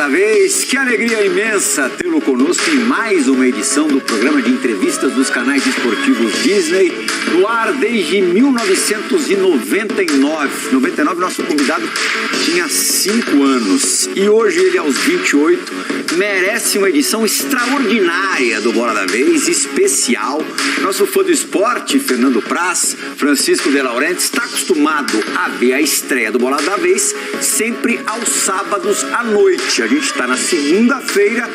da Vez. Que alegria imensa tê-lo conosco em mais uma edição do programa de entrevistas dos canais esportivos Disney, no ar desde 1999. 99, nosso convidado tinha 5 anos e hoje ele, aos 28, merece uma edição extraordinária do Bola da Vez, especial. Nosso fã do esporte, Fernando Praz, Francisco de Laurentiis, está acostumado a ver a estreia do Bola da Vez sempre aos sábados à noite. A gente está na segunda-feira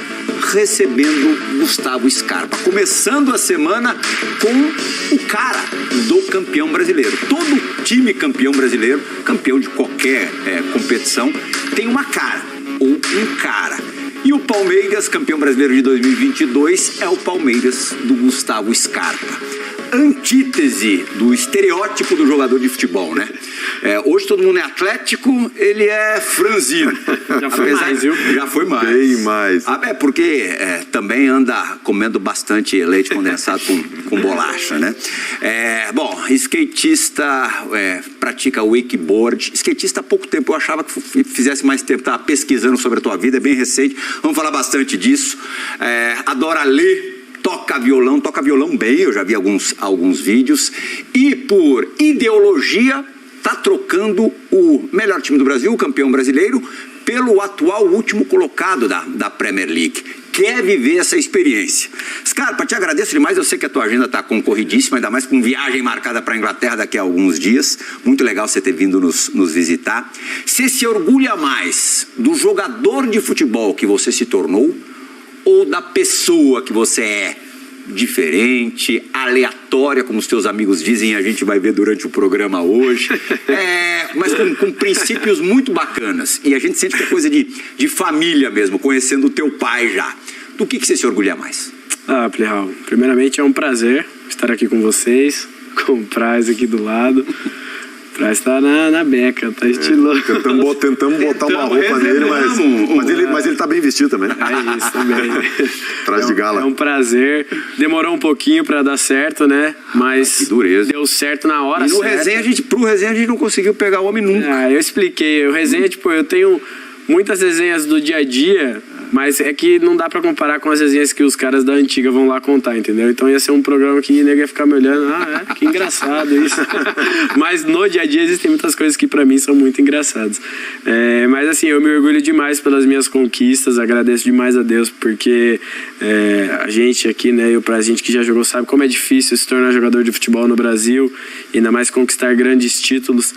recebendo Gustavo Scarpa, começando a semana com o cara do campeão brasileiro. Todo time campeão brasileiro, campeão de qualquer competição, tem uma cara ou um cara. E o Palmeiras, campeão brasileiro de 2022, é o Palmeiras do Gustavo Scarpa. Antítese do estereótipo do jogador de futebol, né? Hoje todo mundo é atlético, ele é franzino. Já foi mais, viu? Já foi mais. Bem mais. Porque também anda comendo bastante leite condensado com bolacha, né? Bom, skatista, pratica wakeboard. Skatista há pouco tempo, eu achava que fizesse mais tempo, estava pesquisando sobre a tua vida, é bem recente. Vamos falar bastante disso. Adora ler. Toca violão bem, eu já vi alguns vídeos. E por ideologia, tá trocando o melhor time do Brasil, o campeão brasileiro, pelo atual último colocado da Premier League. Quer viver essa experiência. Scarpa, te agradeço demais, eu sei que a tua agenda está concorridíssima, ainda mais com viagem marcada para a Inglaterra daqui a alguns dias. Muito legal você ter vindo nos visitar. Você se orgulha mais do jogador de futebol que você se tornou ou da pessoa que você é? Diferente, aleatória, como os teus amigos dizem, a gente vai ver durante o programa hoje, mas com princípios muito bacanas. E a gente sente que é coisa de família mesmo, conhecendo o teu pai já. Do que você se orgulha mais? Plihal, primeiramente é um prazer estar aqui com vocês, com o Praz aqui do lado. Praz tá na beca, tá estiloso. Tentamos botar uma roupa nele, mas ele tá bem vestido também. É isso também. Traz de gala. É um prazer. Demorou um pouquinho pra dar certo, né? Mas que dureza. Deu certo na hora certa. E pro resenha a gente não conseguiu pegar o homem nunca. Eu expliquei. O resenha, eu tenho muitas resenhas do dia a dia, mas é que não dá pra comparar com as resenhas que os caras da antiga vão lá contar, entendeu? Então ia ser um programa que ninguém ia ficar me olhando, que engraçado isso. Mas no dia a dia existem muitas coisas que pra mim são muito engraçadas. Mas assim, eu me orgulho demais pelas minhas conquistas, agradeço demais a Deus, porque a gente aqui, né, pra gente que já jogou sabe como é difícil se tornar jogador de futebol no Brasil, ainda mais conquistar grandes títulos.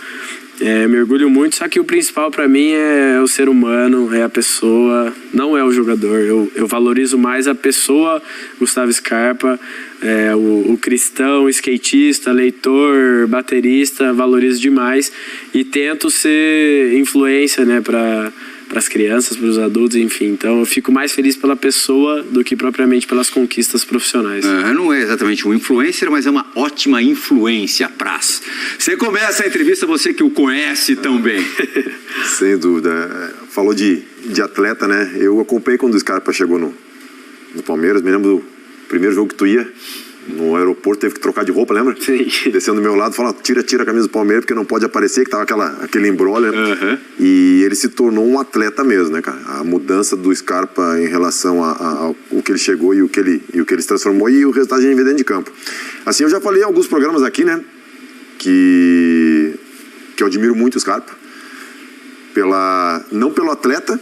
Me orgulho muito, só que o principal pra mim é o ser humano, é a pessoa, não é o jogador. Eu valorizo mais a pessoa, Gustavo Scarpa, o cristão, skatista, leitor, baterista, valorizo demais e tento ser influência, né, para as crianças, para os adultos, enfim. Então eu fico mais feliz pela pessoa do que propriamente pelas conquistas profissionais. Não é exatamente um influencer, mas é uma ótima influência, Praz. Você começa a entrevista, você que o conhece tão bem. Sem dúvida. Falou de atleta, né? Eu acompanhei quando o Scarpa chegou no Palmeiras. Me lembro do primeiro jogo que tu ia no aeroporto, teve que trocar de roupa, lembra? Sim. Descendo do meu lado, falando, tira a camisa do Palmeiras, porque não pode aparecer, que tava aquele embrolho. E ele se tornou um atleta mesmo, né, cara? A mudança do Scarpa em relação ao que ele chegou e o que ele se transformou, e o resultado a gente vê dentro de campo. Assim, eu já falei em alguns programas aqui, né, que eu admiro muito o Scarpa, não pelo atleta,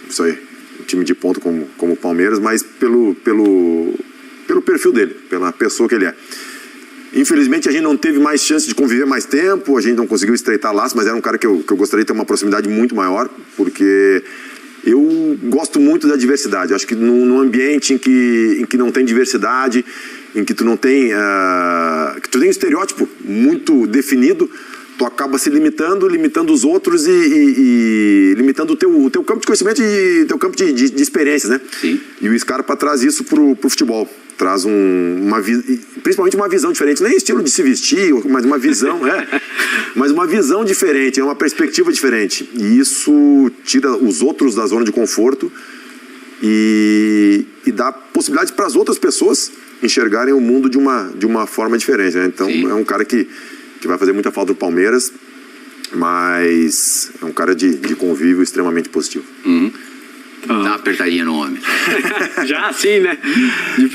isso aí, um time de ponta como o Palmeiras, mas pelo perfil dele, pela pessoa que ele é. Infelizmente a gente não teve mais chance de conviver mais tempo, a gente não conseguiu estreitar laços, mas era um cara que eu gostaria de ter uma proximidade muito maior, porque eu gosto muito da diversidade. Eu acho que num ambiente em que não tem diversidade, em que tu não tem que tu tem um estereótipo muito definido, tu acaba se limitando os outros e limitando o teu campo de conhecimento e teu campo de experiências, né? Sim. E o Scarpa traz isso pro futebol. Traz principalmente uma visão diferente, nem estilo de se vestir, mas uma visão, mas uma visão diferente, uma perspectiva diferente. E isso tira os outros da zona de conforto e dá possibilidade para as outras pessoas enxergarem o mundo de uma forma diferente, né? Então, sim, é um cara que vai fazer muita falta no Palmeiras, mas é um cara de convívio extremamente positivo. Dá uma apertadinha no homem. Já assim, né?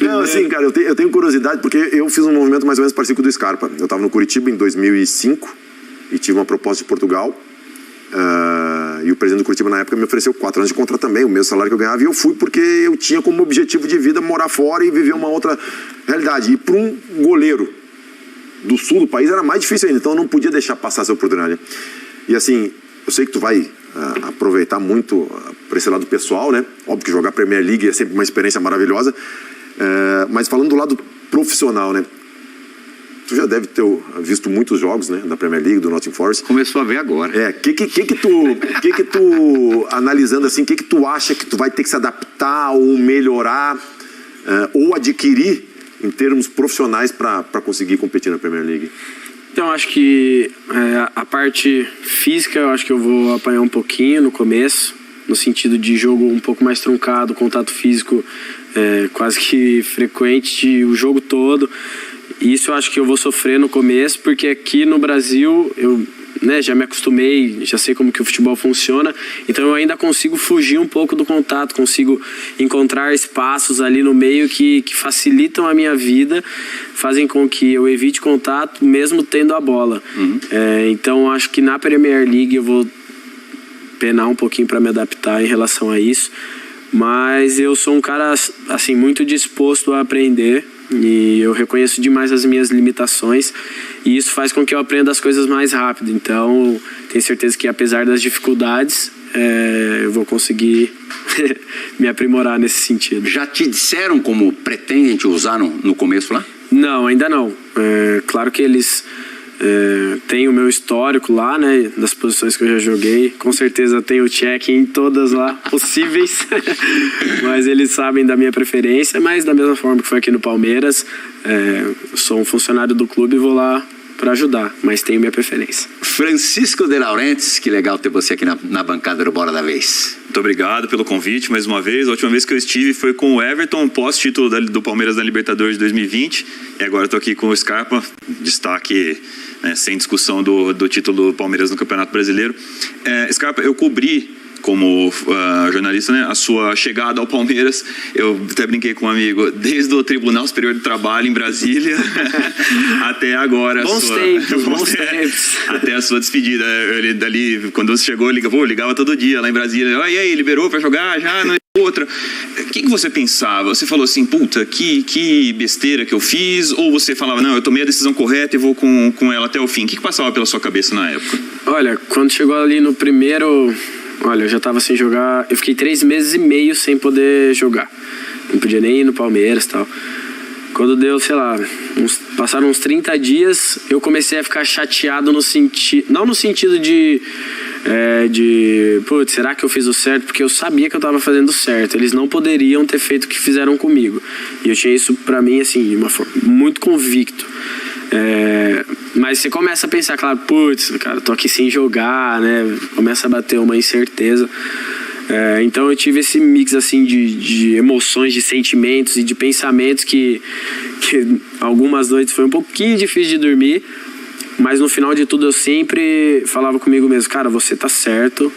Não, assim, cara, eu tenho curiosidade, porque eu fiz um movimento mais ou menos parecido com o do Scarpa. Eu estava no Curitiba em 2005 e tive uma proposta de Portugal. E o presidente do Curitiba na época me ofereceu 4 anos de contrato também, o mesmo salário que eu ganhava, e eu fui porque eu tinha como objetivo de vida morar fora e viver uma outra realidade. E para um goleiro do sul do país era mais difícil ainda, então eu não podia deixar passar essa oportunidade. E assim, eu sei que tu vai aproveitar muito para esse lado pessoal, né? Óbvio que jogar Premier League é sempre uma experiência maravilhosa, mas falando do lado profissional, né? Tu já deve ter visto muitos jogos, né, da Premier League, do Nottingham Forest. Começou a ver agora. Que tu analisando assim, que tu acha que tu vai ter que se adaptar ou melhorar ou adquirir em termos profissionais para conseguir competir na Premier League? Então, acho que a parte física, eu acho que eu vou apanhar um pouquinho no começo, no sentido de jogo um pouco mais truncado, contato físico quase que frequente o jogo todo. Isso eu acho que eu vou sofrer no começo, porque aqui no Brasil eu já me acostumei, já sei como que o futebol funciona, então eu ainda consigo fugir um pouco do contato, consigo encontrar espaços ali no meio que facilitam a minha vida, fazem com que eu evite contato mesmo tendo a bola. Então acho que na Premier League eu vou penar um pouquinho para me adaptar em relação a isso, mas eu sou um cara assim muito disposto a aprender. E eu reconheço demais as minhas limitações e isso faz com que eu aprenda as coisas mais rápido. Então, tenho certeza que apesar das dificuldades, eu vou conseguir me aprimorar nesse sentido. Já te disseram como pretendem te usar no começo lá? Não, ainda não. Claro que eles têm o meu histórico lá, né, das posições que eu já joguei. Com certeza tenho check em todas lá possíveis, mas eles sabem da minha preferência. Mas da mesma forma que foi aqui no Palmeiras, sou um funcionário do clube e vou lá para ajudar, mas tenho minha preferência. Francisco de Laurentiis, que legal ter você aqui na bancada do Bola da Vez. Muito obrigado pelo convite mais uma vez. A última vez que eu estive foi com o Everton, pós-título do Palmeiras na Libertadores de 2020. E agora estou aqui com o Scarpa, destaque sem discussão do título do Palmeiras no Campeonato Brasileiro. Scarpa, eu cobri como jornalista, né, a sua chegada ao Palmeiras. Eu até brinquei com um amigo, desde o Tribunal Superior do Trabalho em Brasília até agora. Bons tempos. Até a sua despedida. Ele, dali, quando você chegou, ligava todo dia lá em Brasília. E aí, liberou para jogar? Já? Não, outra. O que você pensava? Você falou assim, puta, que besteira que eu fiz? Ou você falava, não, eu tomei a decisão correta e vou com ela até o fim? O que passava pela sua cabeça na época? Olha, quando chegou ali no primeiro... Olha, eu já estava sem jogar, eu fiquei 3 meses e meio sem poder jogar. Não podia nem ir no Palmeiras e tal. Quando deu, sei lá, passaram uns 30 dias, eu comecei a ficar chateado no sentido... Não no sentido de putz, será que eu fiz o certo? Porque eu sabia que eu estava fazendo certo. Eles não poderiam ter feito o que fizeram comigo. E eu tinha isso pra mim, assim, de uma forma muito convicto. Mas você começa a pensar, claro, putz, cara, tô aqui sem jogar, né? Começa a bater uma incerteza. Então eu tive esse mix assim de emoções, de sentimentos e de pensamentos que algumas noites foi um pouquinho difícil de dormir, mas no final de tudo eu sempre falava comigo mesmo, cara, você tá certo,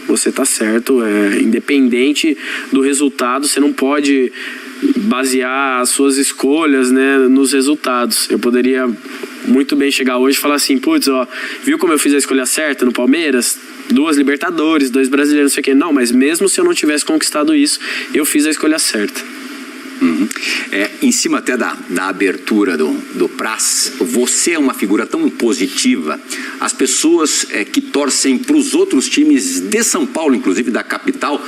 independente do resultado, você não pode basear as suas escolhas, né, nos resultados. Eu poderia muito bem chegar hoje e falar assim, putz, ó, viu como eu fiz a escolha certa no Palmeiras? 2 Libertadores, 2 brasileiros, não sei o quê. Não, mas mesmo se eu não tivesse conquistado isso, eu fiz a escolha certa. Em cima até da abertura do Praz, você é uma figura tão positiva, as pessoas que torcem para os outros times de São Paulo, inclusive da capital,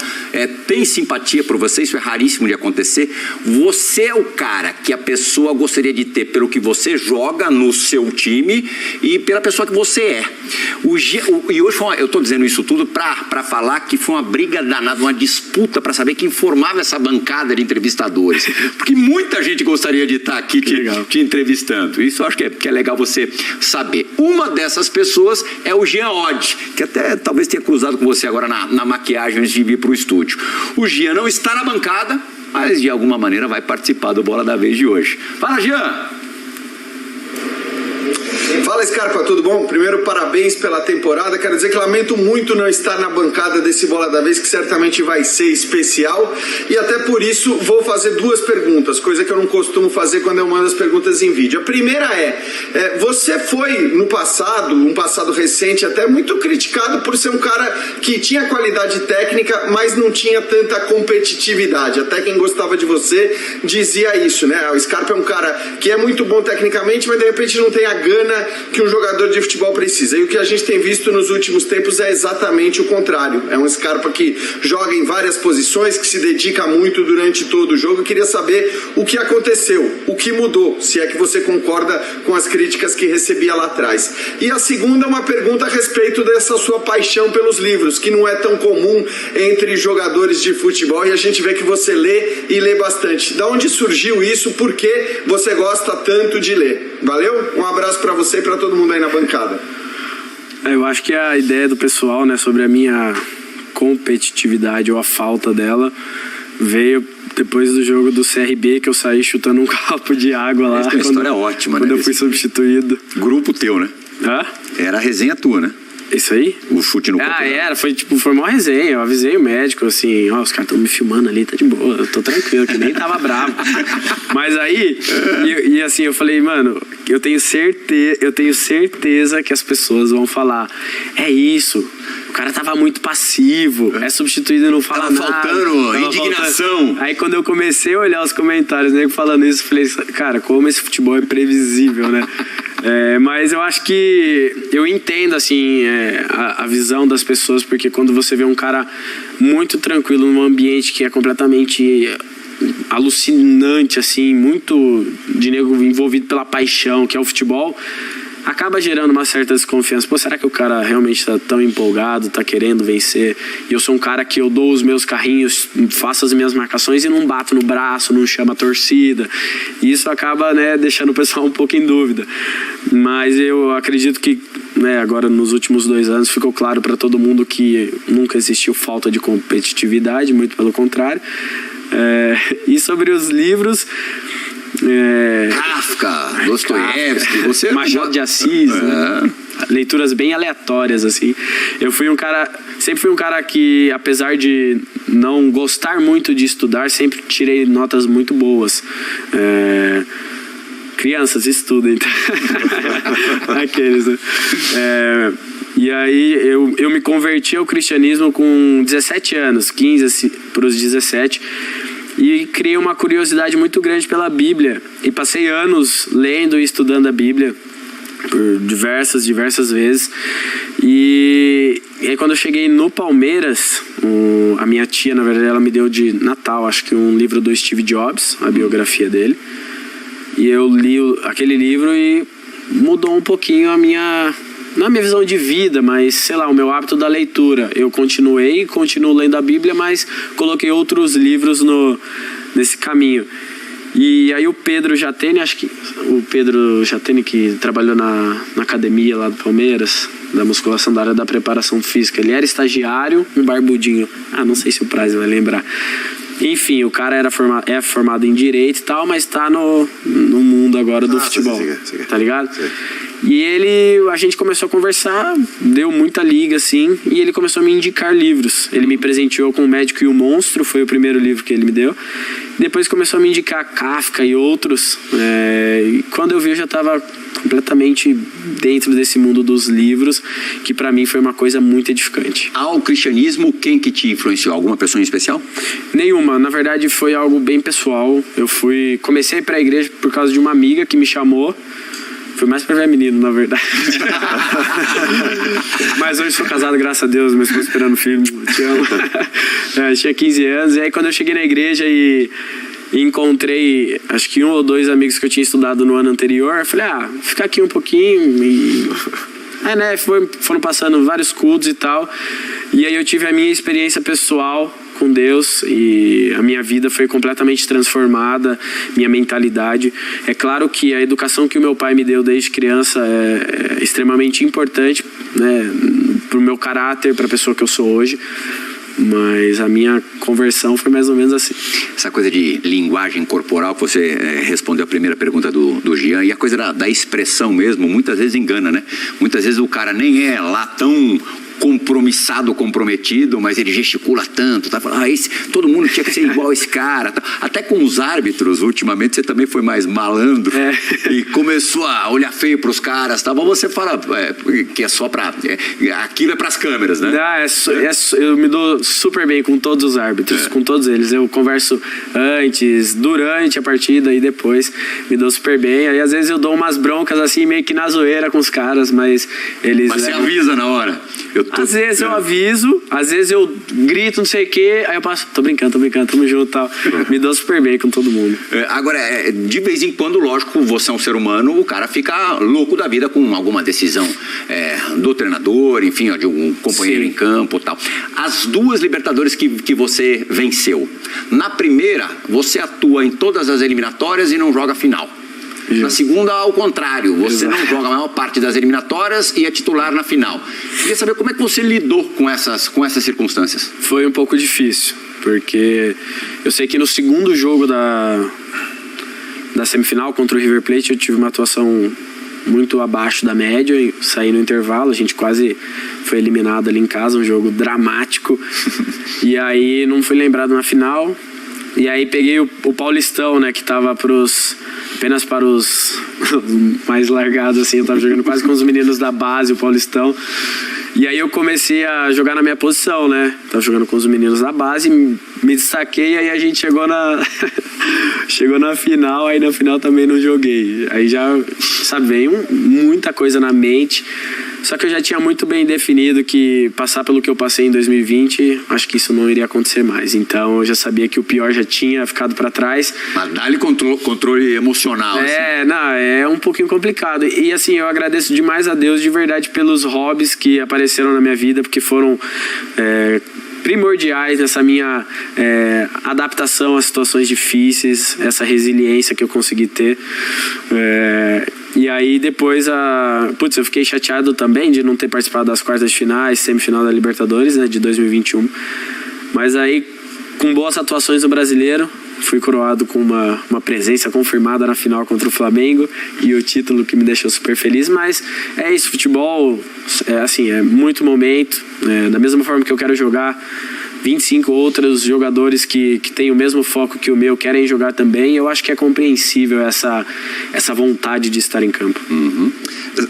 têm simpatia por você, isso é raríssimo de acontecer. Você é o cara que a pessoa gostaria de ter pelo que você joga no seu time e pela pessoa que você é. E hoje eu estou dizendo isso tudo para falar que foi uma briga danada, uma disputa para saber quem formava essa bancada de entrevistadores. Porque muita gente gostaria de estar aqui te entrevistando. Isso eu acho que é legal você saber. Uma dessas pessoas é o Jean Oddi, que até talvez tenha cruzado com você agora na maquiagem antes de vir para o estúdio. O Jean não está na bancada, mas de alguma maneira vai participar do Bola da Vez de hoje. Fala, Jean! Fala, Scarpa, tudo bom? Primeiro, parabéns pela temporada. Quero dizer que lamento muito não estar na bancada desse Bola da Vez, que certamente vai ser especial. E até por isso vou fazer 2 perguntas, coisa que eu não costumo fazer quando eu mando as perguntas em vídeo. A primeira você foi no passado, um passado recente, até muito criticado por ser um cara que tinha qualidade técnica, mas não tinha tanta competitividade. Até quem gostava de você dizia isso, né? O Scarpa é um cara que é muito bom tecnicamente, mas de repente não tem a gana que um jogador de futebol precisa. E o que a gente tem visto nos últimos tempos é exatamente o contrário. É um Scarpa que joga em várias posições, que se dedica muito durante todo o jogo. Eu queria saber o que aconteceu, o que mudou, se é que você concorda com as críticas que recebia lá atrás. E a segunda é uma pergunta a respeito dessa sua paixão pelos livros, que não é tão comum entre jogadores de futebol, e a gente vê que você lê e lê bastante. Da onde surgiu isso? Por que você gosta tanto de ler? Valeu? Um abraço para você e para todo mundo aí na bancada. Eu acho que a ideia do pessoal, né, sobre a minha competitividade ou a falta dela veio depois do jogo do CRB, que eu saí chutando um copo de água lá. Essa história é ótima, quando né? eu fui substituído. Grupo teu, né? Hã? Era a resenha tua, né? Isso aí? O chute no copo. Era, foi uma resenha, eu avisei o médico, assim, os caras estão me filmando ali, tá de boa, eu tô tranquilo, que nem tava bravo. Mas aí, e assim, eu falei, mano, eu tenho certeza que as pessoas vão falar, é isso, o cara tava muito passivo, é substituído e não fala nada. Faltando indignação. Aí quando eu comecei a olhar os comentários, né, falando isso, eu falei, cara, como esse futebol é previsível, né? Mas eu acho que eu entendo, assim, a visão das pessoas, porque quando você vê um cara muito tranquilo num ambiente que é completamente alucinante, assim, muito de nego envolvido pela paixão, que é o futebol, acaba gerando uma certa desconfiança. Pô, será que o cara realmente tá tão empolgado, tá querendo vencer? E eu sou um cara que eu dou os meus carrinhos, faço as minhas marcações e não bato no braço, não chamo a torcida. E isso acaba, né, deixando o pessoal um pouco em dúvida. Mas eu acredito que, né, agora nos últimos 2 anos ficou claro para todo mundo que nunca existiu falta de competitividade, muito pelo contrário. E sobre os livros... Kafka, Dostoiévski, você... Machado de Assis, né? Leituras bem aleatórias, assim. Sempre fui um cara que, apesar de não gostar muito de estudar, sempre tirei notas muito boas. Crianças, estudem. Aqueles, né? E aí eu me converti ao cristianismo com 17 anos, 15 para os 17, e criei uma curiosidade muito grande pela Bíblia. E passei anos lendo e estudando a Bíblia por diversas vezes. E aí quando eu cheguei no Palmeiras, a minha tia, na verdade, ela me deu de Natal, acho que um livro do Steve Jobs, a biografia dele. E eu li aquele livro e mudou um pouquinho não a minha visão de vida, mas, sei lá, o meu hábito da leitura. Eu continuo lendo a Bíblia, mas coloquei outros livros nesse caminho. E aí o Pedro Jatene, acho que o Pedro Jatene, que trabalhou na academia lá do Palmeiras, da musculação, da área da preparação física, ele era estagiário, um barbudinho. Não sei se o Praz vai lembrar. Enfim, o cara é formado em Direito e tal, mas tá no mundo agora do futebol, sim. Tá ligado? Sim. E a gente começou a conversar, deu muita liga, assim, e ele começou a me indicar livros. Ele me presenteou com O Médico e o Monstro, foi o primeiro livro que ele me deu. Depois começou a me indicar Kafka e outros. E quando eu vi, eu já estava completamente dentro desse mundo dos livros, que para mim foi uma coisa muito edificante. Ao cristianismo, quem que te influenciou? Alguma pessoa em especial? Nenhuma, na verdade foi algo bem pessoal. Comecei a ir pra igreja por causa de uma amiga que me chamou. Foi mais pra ver menino, na verdade. Mas hoje sou casado, graças a Deus, mas estou esperando filho. Te amo. Tinha 15 anos, e aí quando eu cheguei na igreja e encontrei, acho que 1 ou 2 amigos que eu tinha estudado no ano anterior, eu falei, fica aqui um pouquinho e... né, foram passando vários cultos e tal, e aí eu tive a minha experiência pessoal com Deus e a minha vida foi completamente transformada, minha mentalidade. É claro que a educação que o meu pai me deu desde criança é extremamente importante, né, pro meu caráter, para a pessoa que eu sou hoje. Mas a minha conversão foi mais ou menos assim. Essa coisa de linguagem corporal, que você respondeu a primeira pergunta do Jean, e a coisa da expressão mesmo, muitas vezes engana, né? Muitas vezes o cara nem é lá tão comprometido, mas ele gesticula tanto, tá falando, todo mundo tinha que ser igual a esse cara. Tá? Até com os árbitros, ultimamente, você também foi mais malandro e começou a olhar feio pros caras, tá? Mas você fala que é só pra... aquilo é pras câmeras, né? Eu me dou super bem com todos os árbitros, com todos eles. Eu converso antes, durante a partida e depois me dou super bem. Aí às vezes eu dou umas broncas assim, meio que na zoeira com os caras, mas eles... Mas você avisa na hora? Às vezes eu aviso, às vezes eu grito, não sei o quê, aí eu passo, tô brincando, tamo junto e tal. Me dou super bem com todo mundo. Agora, de vez em quando, lógico, você é um ser humano, o cara fica louco da vida com alguma decisão do treinador, enfim, de um companheiro em campo e tal. As 2 Libertadores que você venceu, na primeira, você atua em todas as eliminatórias e não joga a final. Na segunda, ao contrário, você não joga a maior parte das eliminatórias e é titular na final. Queria saber como é que você lidou com essas circunstâncias. Foi um pouco difícil, porque eu sei que no segundo jogo da semifinal contra o River Plate eu tive uma atuação muito abaixo da média, saí no intervalo, a gente quase foi eliminado ali em casa, um jogo dramático. E aí não fui lembrado na final. E aí peguei o Paulistão, né, que tava apenas para os mais largados, assim, eu tava jogando quase com os meninos da base, o Paulistão. E aí eu comecei a jogar na minha posição, né? Tava jogando com os meninos da base, me destaquei, aí a gente chegou na final, aí na final também não joguei. Aí já, sabe, veio muita coisa na mente. Só que eu já tinha muito bem definido que passar pelo que eu passei em 2020, acho que isso não iria acontecer mais. Então eu já sabia que o pior já tinha ficado para trás. Mas dá-lhe controle emocional. É um pouquinho complicado. E assim, eu agradeço demais a Deus de verdade pelos hobbies que apareceram na minha vida, porque foram primordiais nessa minha adaptação a situações difíceis, essa resiliência que eu consegui ter. E aí depois eu fiquei chateado também de não ter participado das quartas de finais, semifinal da Libertadores, né, de 2021. Mas aí, com boas atuações no Brasileiro, fui coroado com uma presença confirmada na final contra o Flamengo e o título que me deixou super feliz. Mas é isso, futebol é muito momento, da mesma forma que eu quero jogar, 25 outros jogadores que têm o mesmo foco que o meu querem jogar também. Eu acho que é compreensível essa vontade de estar em campo. Uhum.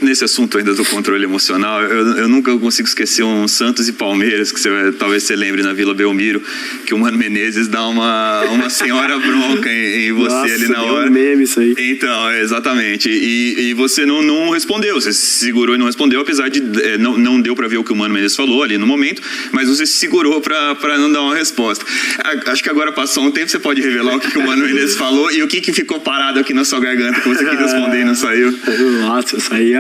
Nesse assunto ainda do controle emocional, eu nunca consigo esquecer um Santos e Palmeiras, que talvez você lembre na Vila Belmiro, que o Mano Menezes dá uma senhora bronca em você. Nossa, ali na hora. Um meme isso aí. Então, exatamente. E você não respondeu, você se segurou e não respondeu, apesar de não deu para ver o que o Mano Menezes falou ali no momento, mas você se segurou para não dar uma resposta. Acho que agora passou um tempo, você pode revelar o que o Mano Menezes falou e o que ficou parado aqui na sua garganta que você quis responder e não saiu. Nossa, eu saía.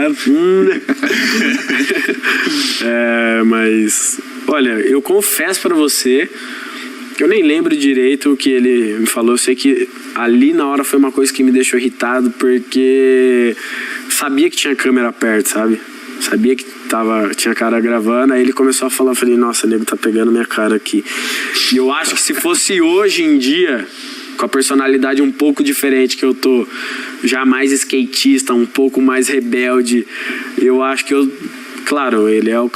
Mas olha, eu confesso pra você que eu nem lembro direito o que ele me falou. Eu sei que ali na hora foi uma coisa que me deixou irritado, porque sabia que tinha câmera perto, sabe? Sabia que tinha cara gravando, aí ele começou a falar, eu falei, nossa, nego tá pegando minha cara aqui. E eu acho que se fosse hoje em dia, com a personalidade um pouco diferente, que eu tô já mais skatista, um pouco mais rebelde, eu acho que claro, ele era o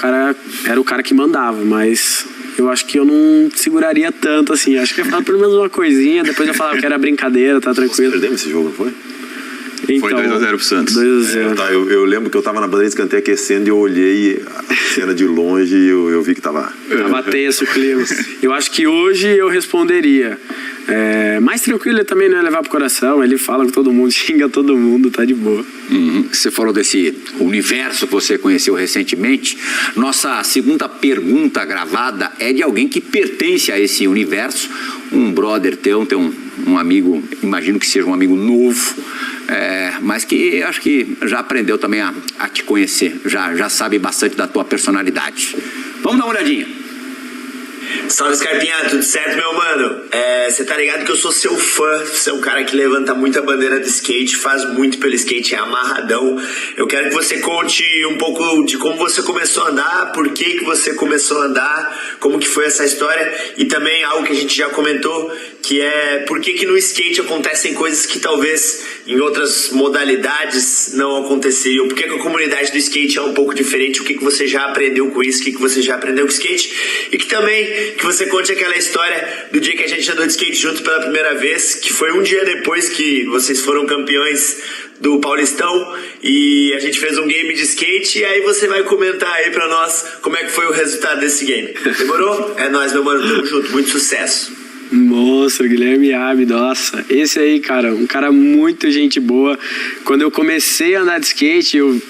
cara que mandava, mas eu acho que eu não seguraria tanto assim. Acho que eu ia falar pelo menos uma coisinha, depois eu falava que era brincadeira, tá tranquilo. Você perdeu esse jogo, não foi? Então, foi 2-0 pro Santos. 2-0. Eu lembro que eu tava na bandeira de escanteio aquecendo e eu olhei a cena de longe e eu vi que tava tenso o clima. Eu acho que hoje eu responderia. Mais tranquilo, ele também não ia levar pro coração. Ele fala com todo mundo, xinga todo mundo, tá de boa. Você falou desse universo que você conheceu recentemente. Nossa segunda pergunta gravada é de alguém que pertence a esse universo. Um brother teu, tem um amigo, imagino que seja um amigo novo, mas que acho que já aprendeu também a te conhecer, já sabe bastante da tua personalidade. Vamos dar uma olhadinha. Salve, Scarpinha, tudo certo, meu mano? Você tá ligado que eu sou seu fã, você é um cara que levanta muito a bandeira do skate, faz muito pelo skate, é amarradão. Eu quero que você conte um pouco de como você começou a andar, por que você começou a andar, como que foi essa história, e também algo que a gente já comentou, que é por que no skate acontecem coisas que talvez em outras modalidades não aconteceriam, por que a comunidade do skate é um pouco diferente, o que você já aprendeu com isso, o que você já aprendeu com o skate, e que também que você conte aquela história do dia que a gente andou de skate junto pela primeira vez, que foi um dia depois que vocês foram campeões do Paulistão e a gente fez um game de skate, e aí você vai comentar aí pra nós como é que foi o resultado desse game. Demorou? É nóis, meu mano, tamo junto, muito sucesso. Monstro, Guilherme Abi, nossa, esse aí, cara, um cara muito gente boa. Quando eu comecei a andar de skate, eu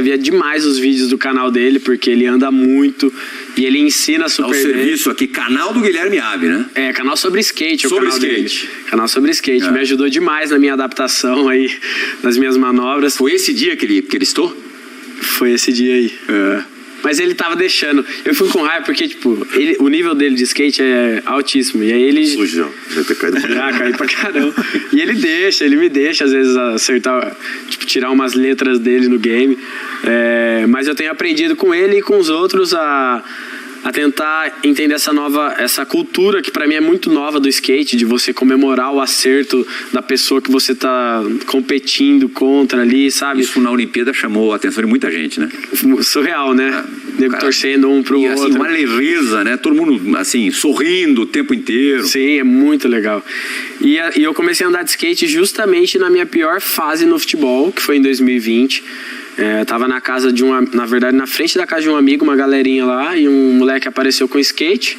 via demais os vídeos do canal dele, porque ele anda muito e ele ensina super bem. O serviço aqui, canal do Guilherme Abi, né? Canal sobre skate. Sobre o canal skate. Dele. Canal sobre skate. Me ajudou demais na minha adaptação aí, nas minhas manobras. Foi esse dia que ele estou? Foi esse dia aí. Mas ele tava deixando. Eu fui com raiva porque, tipo, o nível dele de skate é altíssimo. E aí ele... Sujão, deve ter caído. Caí pra caramba. E ele me deixa, às vezes, acertar, tipo, tirar umas letras dele no game. Mas eu tenho aprendido com ele e com os outros a tentar entender essa cultura que pra mim é muito nova do skate, de você comemorar o acerto da pessoa que você tá competindo contra ali, sabe? Isso na Olimpíada chamou a atenção de muita gente, né? Surreal, né? Nego torcendo um pro outro. Assim, uma leveza, né? Todo mundo, assim, sorrindo o tempo inteiro. Sim, é muito legal. E eu comecei a andar de skate justamente na minha pior fase no futebol, que foi em 2020. Tava na casa na verdade, na frente da casa de um amigo, uma galerinha lá, e um moleque apareceu com skate.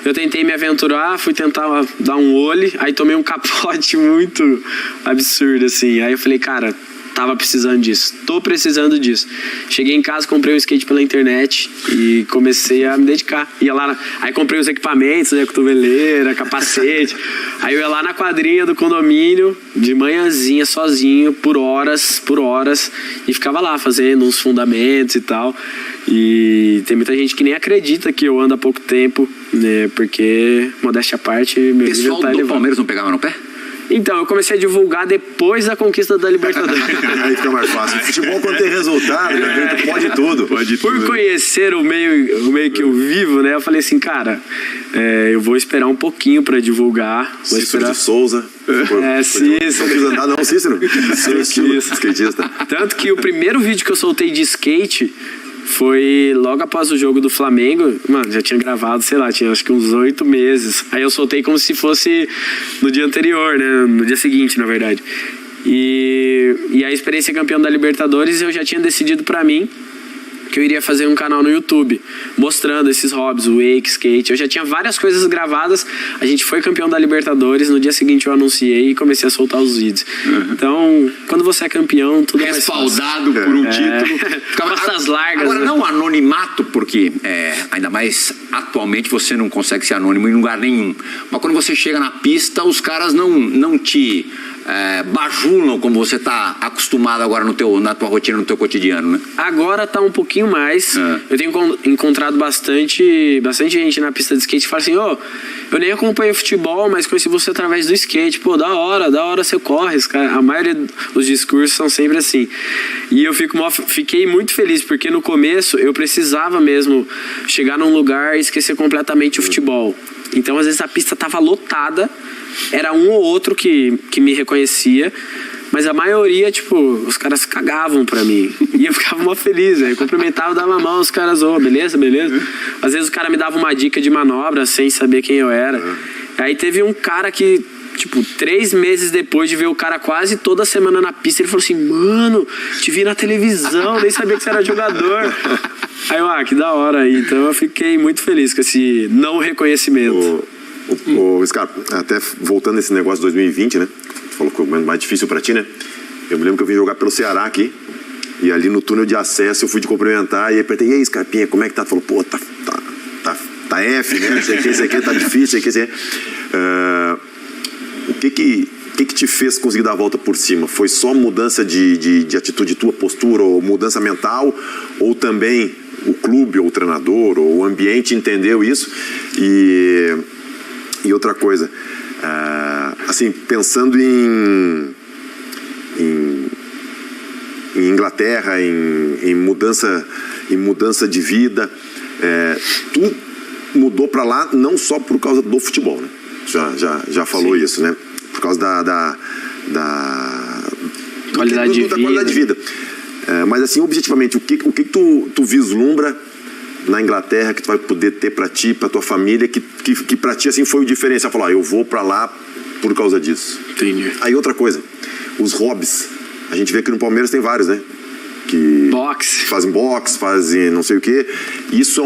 Eu tentei me aventurar, fui tentar dar um olho, aí tomei um capote muito absurdo, assim. Aí eu falei, cara, tava precisando disso, tô precisando disso. Cheguei em casa, comprei um skate pela internet e comecei a me dedicar. Ia lá, aí comprei os equipamentos, né, cotoveleira, capacete. Aí eu ia lá na quadrinha do condomínio, de manhãzinha, sozinho, por horas, e ficava lá fazendo uns fundamentos e tal. E tem muita gente que nem acredita que eu ando há pouco tempo, né, porque, modéstia à parte, meu pessoal tá do elevado. Palmeiras não pegava no pé? Então, eu comecei a divulgar depois da conquista da Libertadores. Aí fica mais fácil. Futebol, quando tem resultado, pode tudo. Por conhecer o meio que eu vivo, né? Eu falei assim, cara, eu vou esperar um pouquinho pra divulgar. Vou Cícero esperar. de Souza. Cícero. Não quis andar não, Cícero? Skatista. Tanto que o primeiro vídeo que eu soltei de skate foi logo após o jogo do Flamengo. Mano, já tinha gravado, sei lá, tinha acho que uns 8 meses. Aí eu soltei como se fosse no dia anterior, né? No dia seguinte, na verdade. E a experiência campeão da Libertadores, eu já tinha decidido pra mim que eu iria fazer um canal no YouTube mostrando esses hobbies, o wake, skate. Eu já tinha várias coisas gravadas. A gente foi campeão da Libertadores. No dia seguinte eu anunciei e comecei a soltar os vídeos. Então, quando você é campeão, tudo é respaldado por um título. Costas largas. Agora, né? não anonimato, porque ainda mais atualmente você não consegue ser anônimo em lugar nenhum. Mas quando você chega na pista, os caras não te bajulam como você está acostumado agora na tua rotina, no teu cotidiano, né? Agora tá um pouquinho mais. Eu tenho encontrado bastante gente na pista de skate que fala assim, eu nem acompanho futebol, mas conheci você através do skate. Pô, da hora você corre. A maioria dos discursos são sempre assim. E eu fiquei muito feliz, porque no começo eu precisava mesmo chegar num lugar e esquecer completamente o futebol. Então, às vezes, a pista tava lotada, era um ou outro que me reconhecia, mas a maioria, tipo, os caras cagavam pra mim. E eu ficava mó feliz, eu cumprimentava, dava a mão, os caras, beleza. Às vezes o cara me dava uma dica de manobra sem saber quem eu era. Aí teve um cara que, tipo, 3 meses depois de ver o cara quase toda semana na pista, ele falou assim, mano, te vi na televisão, nem sabia que você era jogador. Aí eu, que da hora aí. Então eu fiquei muito feliz com esse não reconhecimento. Scarpa, até voltando nesse negócio de 2020, né? Tu falou que foi o momento mais difícil pra ti, né? Eu me lembro que eu vim jogar pelo Ceará aqui. E ali no túnel de acesso eu fui te cumprimentar e apertei, e aí, Scarpinha, como é que tá? Tu falou, pô, tá F, né? Sei que tá difícil, sei que. O que te fez conseguir dar a volta por cima? Foi só mudança de atitude tua, postura, ou mudança mental? Ou também o clube, ou o treinador, ou o ambiente entendeu isso. E outra coisa, assim, pensando em Inglaterra, em mudança de vida, tu mudou para lá não só por causa do futebol, né? Já falou isso, né? Por causa da qualidade de vida. Mas assim, objetivamente, o que tu vislumbra na Inglaterra que tu vai poder ter para ti, para tua família, que para ti assim foi o diferencial? Falar, eu vou para lá por causa disso. Entendi. Aí outra coisa, os hobbies. A gente vê que no Palmeiras tem vários, né? Que fazem boxe, fazem não sei o quê. Isso é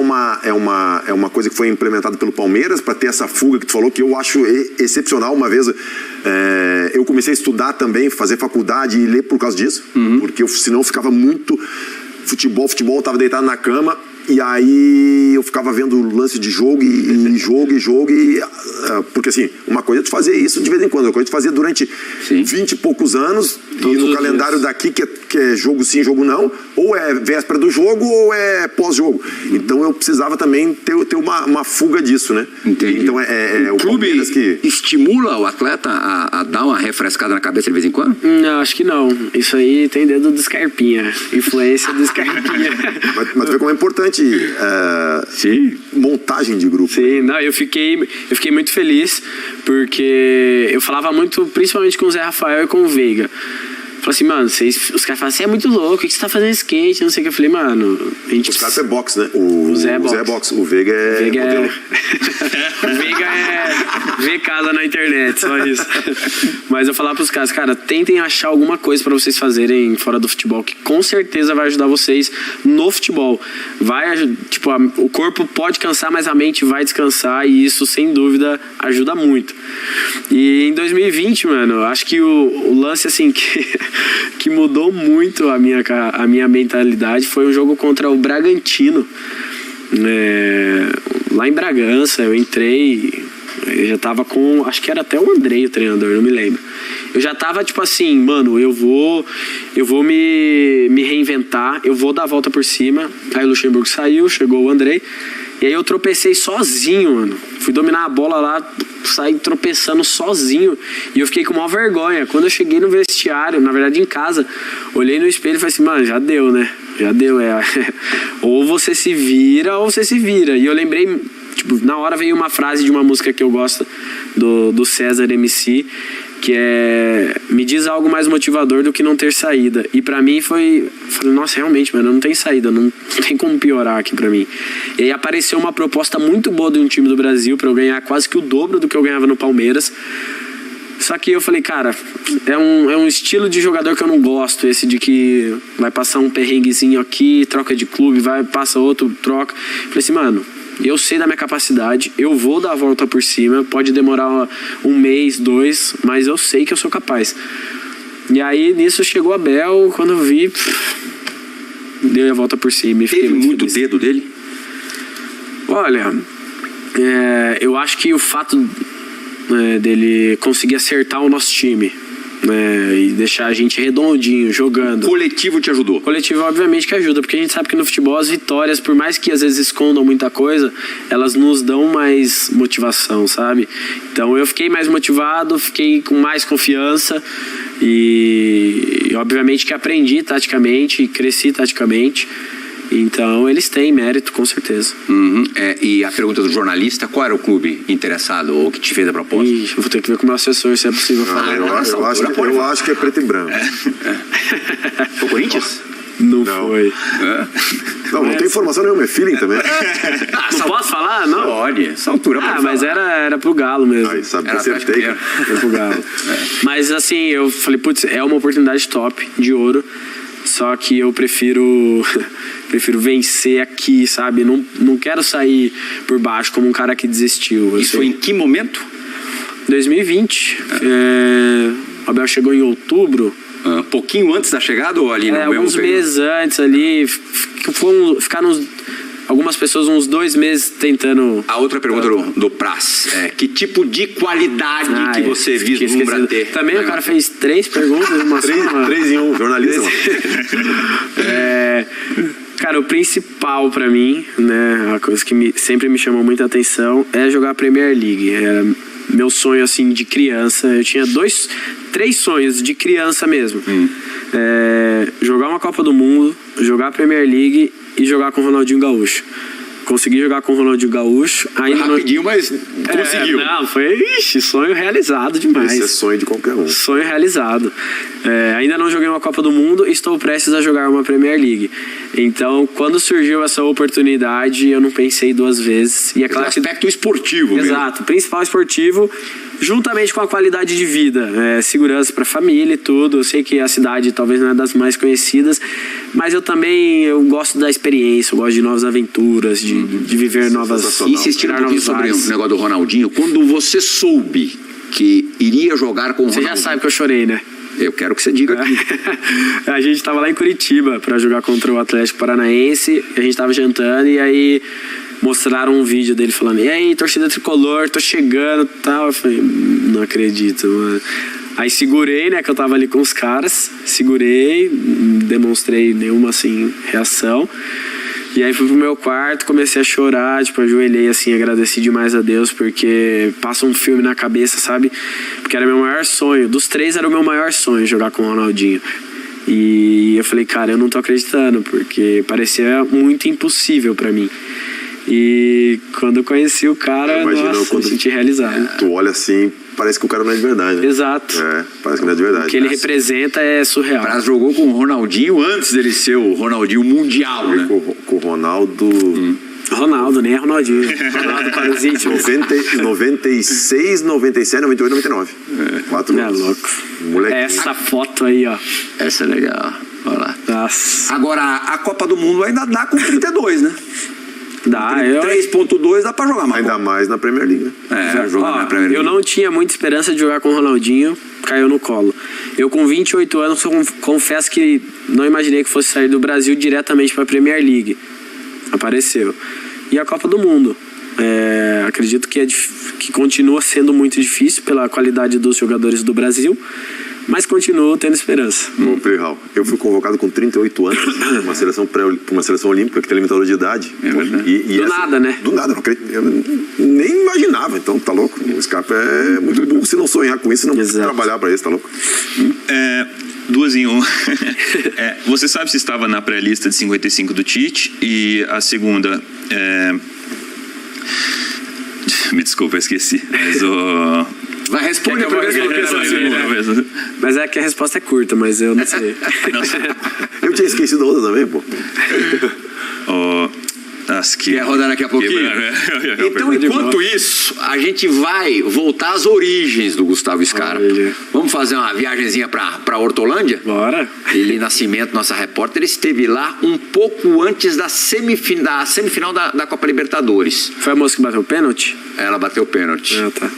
uma coisa que foi implementada pelo Palmeiras para ter essa fuga que tu falou, que eu acho excepcional. Uma vez eu comecei a estudar também, fazer faculdade e ler por causa disso, porque senão eu ficava muito futebol, eu tava deitado na cama e aí eu ficava vendo lance de jogo porque assim, uma coisa é tu fazer isso de vez em quando, outra coisa é tu fazer durante 20 e poucos anos e no calendário daqui que é jogo sim, jogo não, ou é véspera do jogo ou é pós-jogo. Então eu precisava também ter uma fuga disso, né? Entendi. Então o clube que estimula o atleta a dar uma refrescada na cabeça de vez em quando? Não, acho que não. Isso aí tem dedo do Scarpinha, influência do Scarpinha. Mas tu vê como é importante montagem de grupo. Sim, não, eu fiquei muito feliz porque eu falava muito, principalmente com o Zé Rafael e com o Veiga. Falei assim, mano, os caras falam assim, é muito louco, o que você tá fazendo skate? Não sei o que. Eu falei, mano, a gente... Os caras é boxe, né? O Zé é boxe. O Veiga é modelo. O Veiga é ver casa na internet, só isso. Mas eu falava pros caras, cara, tentem achar alguma coisa pra vocês fazerem fora do futebol, que com certeza vai ajudar vocês no futebol. Tipo, o corpo pode cansar, mas a mente vai descansar e isso, sem dúvida, ajuda muito. E em 2020, mano, acho que o lance, assim, que mudou muito a minha mentalidade foi um jogo contra o Bragantino. Lá em Bragança, eu entrei, eu já tava com, acho que era até o Andrei o treinador, não me lembro. Eu já tava tipo assim, mano, eu vou me reinventar, eu vou dar a volta por cima. Aí o Luxemburgo saiu, chegou o Andrei, e aí eu tropecei sozinho, mano. Fui dominar a bola lá, saí tropeçando sozinho. E eu fiquei com maior vergonha. Quando eu cheguei no vestiário, na verdade em casa, olhei no espelho e falei assim, mano, já deu, né? Já deu, ou você se vira ou você se vira. E eu lembrei, tipo, na hora veio uma frase de uma música que eu gosto, do César MC, que é, me diz algo mais motivador do que não ter saída. E pra mim falei, nossa, realmente, mano, não tem saída, não tem como piorar aqui pra mim. E aí apareceu uma proposta muito boa de um time do Brasil pra eu ganhar quase que o dobro do que eu ganhava no Palmeiras. Só que eu falei, cara, é um estilo de jogador que eu não gosto, esse de que vai passar um perrenguezinho aqui, troca de clube, passa outro, troca. Falei assim, mano, eu sei da minha capacidade, eu vou dar a volta por cima, pode demorar 1 mês, 2, mas eu sei que eu sou capaz. E aí nisso chegou a Bel, quando eu vi, dei a volta por cima. Teve muito dedo dele? Olha, eu acho que o fato dele conseguir acertar o nosso time, e deixar a gente redondinho, jogando. O coletivo te ajudou? O coletivo, obviamente, que ajuda, porque a gente sabe que no futebol as vitórias, por mais que às vezes escondam muita coisa, elas nos dão mais motivação, sabe? Então eu fiquei mais motivado, fiquei com mais confiança e obviamente que aprendi taticamente, cresci taticamente. Então eles têm mérito, com certeza. E a pergunta do jornalista, qual era o clube interessado ou que te fez a proposta? Vou ter que ver com o meu assessor se é possível falar. Eu acho que é preto e branco. Foi o Corinthians? Não foi. Não tem informação nenhuma, é feeling também. Não posso falar? Não? Pode, essa altura pode mas era pro Galo mesmo. Aí, sabe que Era acertei. Era pro Galo. Mas assim, eu falei, putz, é uma oportunidade top, de ouro. Só que eu prefiro vencer aqui, sabe? Não quero sair por baixo como um cara que desistiu. Isso foi em que momento? 2020. O Abel chegou em outubro. Pouquinho antes da chegada ou ali no mesmo alguns meses antes ali. Ficaram algumas pessoas uns 2 meses tentando... A outra pergunta do Praz que tipo de qualidade que você vislumbra ter? Também o cara fez 3 perguntas. 3 em 1, jornalista. Cara, o principal pra mim, né, a coisa que sempre me chamou muita atenção é jogar a Premier League. Era meu sonho, assim, de criança. Eu tinha 3 sonhos de criança mesmo. Jogar uma Copa do Mundo, jogar a Premier League e jogar com o Ronaldinho Gaúcho. Consegui jogar com o Ronaldinho Gaúcho. Ainda rapidinho, mas conseguiu. Não, foi sonho realizado demais. Esse é sonho de qualquer um. Sonho realizado. Ainda não joguei uma Copa do Mundo e estou prestes a jogar uma Premier League. Então, quando surgiu essa oportunidade, eu não pensei 2 vezes. E é claro que... aspecto esportivo mesmo. Exato, principal esportivo, juntamente com a qualidade de vida, segurança para a família e tudo. Eu sei que a cidade talvez não é das mais conhecidas, mas eu gosto da experiência, eu gosto de novas aventuras, de viver novas... Insistindo um pouquinho sobre o negócio do Ronaldinho, quando você soube que iria jogar com o Ronaldinho... Você já sabe que eu chorei, né? Eu quero que você diga aqui. A gente tava lá em Curitiba para jogar contra o Atlético Paranaense, a gente tava jantando e aí mostraram um vídeo dele falando: e aí, torcida tricolor, tô chegando e tal. Eu falei: não acredito, mano. Aí segurei, né, que eu tava ali com os caras, segurei, não demonstrei nenhuma, assim, reação. E aí fui pro meu quarto, comecei a chorar, tipo, ajoelhei assim, agradeci demais a Deus, porque passa um filme na cabeça, sabe? Porque era meu maior sonho, dos 3 era o meu maior sonho, jogar com o Ronaldinho. E eu falei: cara, eu não tô acreditando, porque parecia muito impossível pra mim. E quando eu conheci o cara, nossa, me senti realizado. Tu olha assim, parece que o cara não é de verdade, né? Exato. Parece que não é de verdade. O que ele representa é surreal. Braz jogou com o Ronaldinho antes dele ser o Ronaldinho mundial, né? Com o Ronaldo... Ronaldo, nem é Ronaldinho. Ronaldo para os íntimos. 96, 97, 98, 99. 4 anos. É louco. Molequinho. Essa foto aí, ó. Essa é legal. Olha lá. Nossa. Agora, a Copa do Mundo ainda dá com 32, né? Dá, 3.2 dá pra jogar mais. Ainda mais na Premier League, né? Jogar na Premier League. Eu não tinha muita esperança de jogar com o Ronaldinho, caiu no colo. Eu com 28 anos, confesso que não imaginei que fosse sair do Brasil diretamente pra Premier League. Apareceu. E a Copa do Mundo. Acredito que continua sendo muito difícil pela qualidade dos jogadores do Brasil, mas continuo tendo esperança. Bom, Prihal, eu fui convocado com 38 anos para uma seleção olímpica que tem limitador de idade. Do nada, né? Do nada, eu nem imaginava, então tá louco. O Scarpa é muito burro se não sonhar com isso, não trabalhar para isso, tá louco? 2 em 1. Você sabe se estava na pré-lista de 55 do Tite, e a segunda... Me desculpa, eu esqueci. Mas Vai responder primeiro. Mas é que a resposta é curta, mas eu não sei. Eu tinha esquecido a outra também, pô. Quer rodar daqui a pouquinho? Então, enquanto isso, a gente vai voltar às origens do Gustavo Scarpa. Vamos fazer uma viagenzinha pra Hortolândia? Bora. Eli Nascimento, nossa repórter, esteve lá um pouco antes da semifinal da Copa Libertadores. Foi a moça que bateu o pênalti? Ela bateu o pênalti. Ah, tá.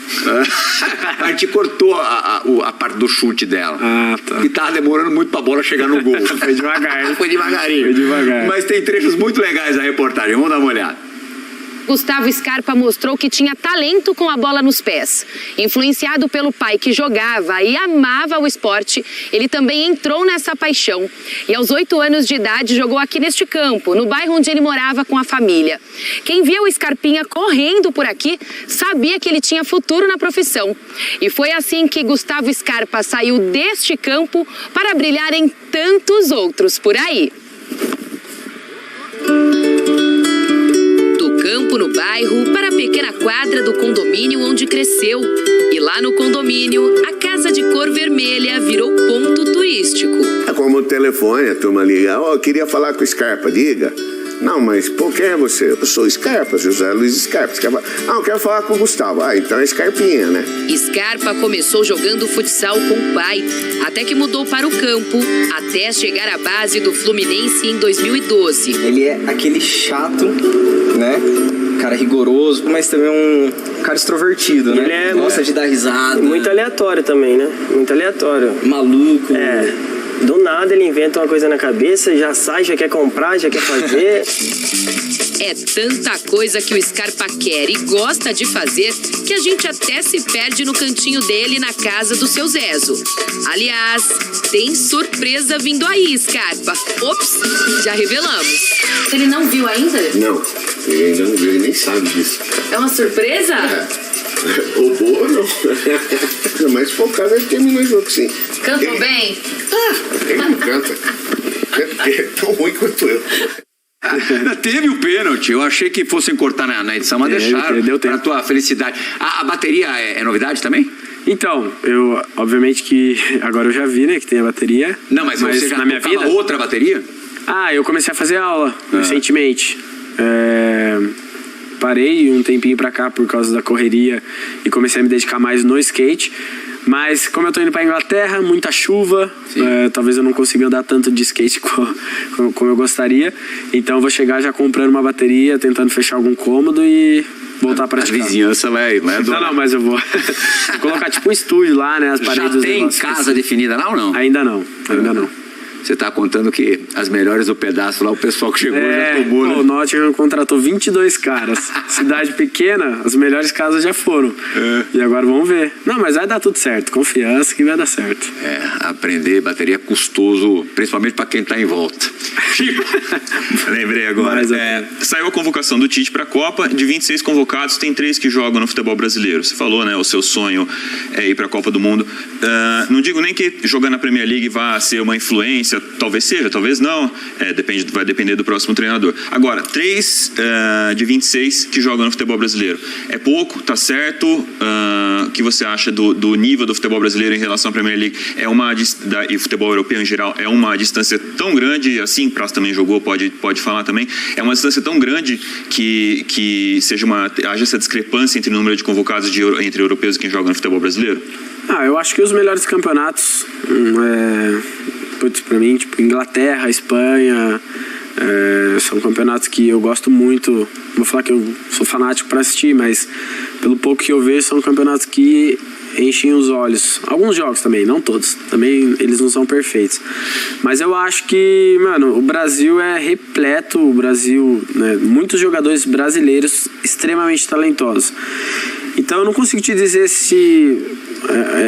A gente cortou a parte do chute dela. Ah, tá. E tava demorando muito pra bola chegar no gol. Foi devagar. Foi devagarinho. Foi devagar. Mas tem trechos muito legais da reportagem. Vamos dar uma olhada. Gustavo Scarpa mostrou que tinha talento com a bola nos pés. Influenciado pelo pai que jogava e amava o esporte, ele também entrou nessa paixão. E aos 8 anos de idade jogou aqui neste campo, no bairro onde ele morava com a família. Quem via o Scarpinha correndo por aqui sabia que ele tinha futuro na profissão. E foi assim que Gustavo Scarpa saiu deste campo para brilhar em tantos outros por aí. Campo no bairro para a pequena quadra do condomínio onde cresceu. E lá no condomínio, a casa de cor vermelha virou ponto turístico. É como o telefone, a turma liga: eu queria falar com o Scarpa, diga. Não, mas por quem é você? Eu sou Scarpa, José Luiz Scarpa. Eu quero falar com o Gustavo. Então é Scarpinha, né? Scarpa começou jogando futsal com o pai, até que mudou para o campo, até chegar à base do Fluminense em 2012. Ele é aquele chato, né? Cara rigoroso, mas também um cara extrovertido, né? Ele gosta de dar risada. Muito aleatório também, né? Muito aleatório. Maluco. Do nada ele inventa uma coisa na cabeça, já sai, já quer comprar, já quer fazer. É tanta coisa que o Scarpa quer e gosta de fazer que a gente até se perde no cantinho dele na casa do seu Zezo. Aliás, tem surpresa vindo aí, Scarpa. Ops, já revelamos. Ele não viu ainda? Não, ele ainda não viu, ele nem sabe disso. É uma surpresa? Roubou, não. Mas focado, ele terminou o jogo, sim. Cantou bem? Ele não canta. É tão ruim quanto eu. Teve o pênalti, eu achei que fossem cortar na edição, mas deixaram para a tua felicidade. A bateria é novidade também? Então, obviamente que agora eu já vi, né, que tem a bateria. Não, mas você já na minha vida outra bateria? Eu comecei a fazer aula recentemente. Parei um tempinho pra cá por causa da correria e comecei a me dedicar mais no skate. Mas como eu tô indo pra Inglaterra, muita chuva, talvez eu não consiga andar tanto de skate como eu gostaria. Então eu vou chegar já comprando uma bateria, tentando fechar algum cômodo e voltar a praticar. A vizinhança vai Não, mas eu vou colocar tipo um estúdio lá, né? As paredes. Já tem casa definida lá ou não? Ainda não. Você tá contando que as melhores do pedaço lá, o pessoal que chegou já tomou, né? O Nottingham contratou 22 caras. Cidade pequena, as melhores casas já foram. E agora vamos ver. Não, mas vai dar tudo certo. Confiança que vai dar certo. Aprender bateria é custoso, principalmente para quem tá em volta. Chico, lembrei agora. Saiu a convocação do Tite para a Copa. De 26 convocados, tem 3 que jogam no futebol brasileiro. Você falou, né? O seu sonho é ir para a Copa do Mundo. Não digo nem que jogar na Premier League vá ser uma influência. Talvez seja, talvez não. Vai depender do próximo treinador. Agora, 3 de 26 que jogam no futebol brasileiro. É pouco? Tá certo? O que você acha do nível do futebol brasileiro em relação à Premier League? E o futebol europeu em geral é uma distância tão grande, assim, Praça também jogou, pode falar também, é uma distância tão grande que haja essa discrepância entre o número de convocados entre europeus e quem joga no futebol brasileiro? Eu acho que os melhores campeonatos pra mim, tipo Inglaterra, Espanha, são campeonatos que eu gosto muito. Não vou falar que eu sou fanático para assistir, mas pelo pouco que eu vejo, são campeonatos que enchem os olhos. Alguns jogos também, não todos. Também eles não são perfeitos. Mas eu acho que, mano, o Brasil é repleto. O Brasil, né, muitos jogadores brasileiros extremamente talentosos. Então eu não consigo te dizer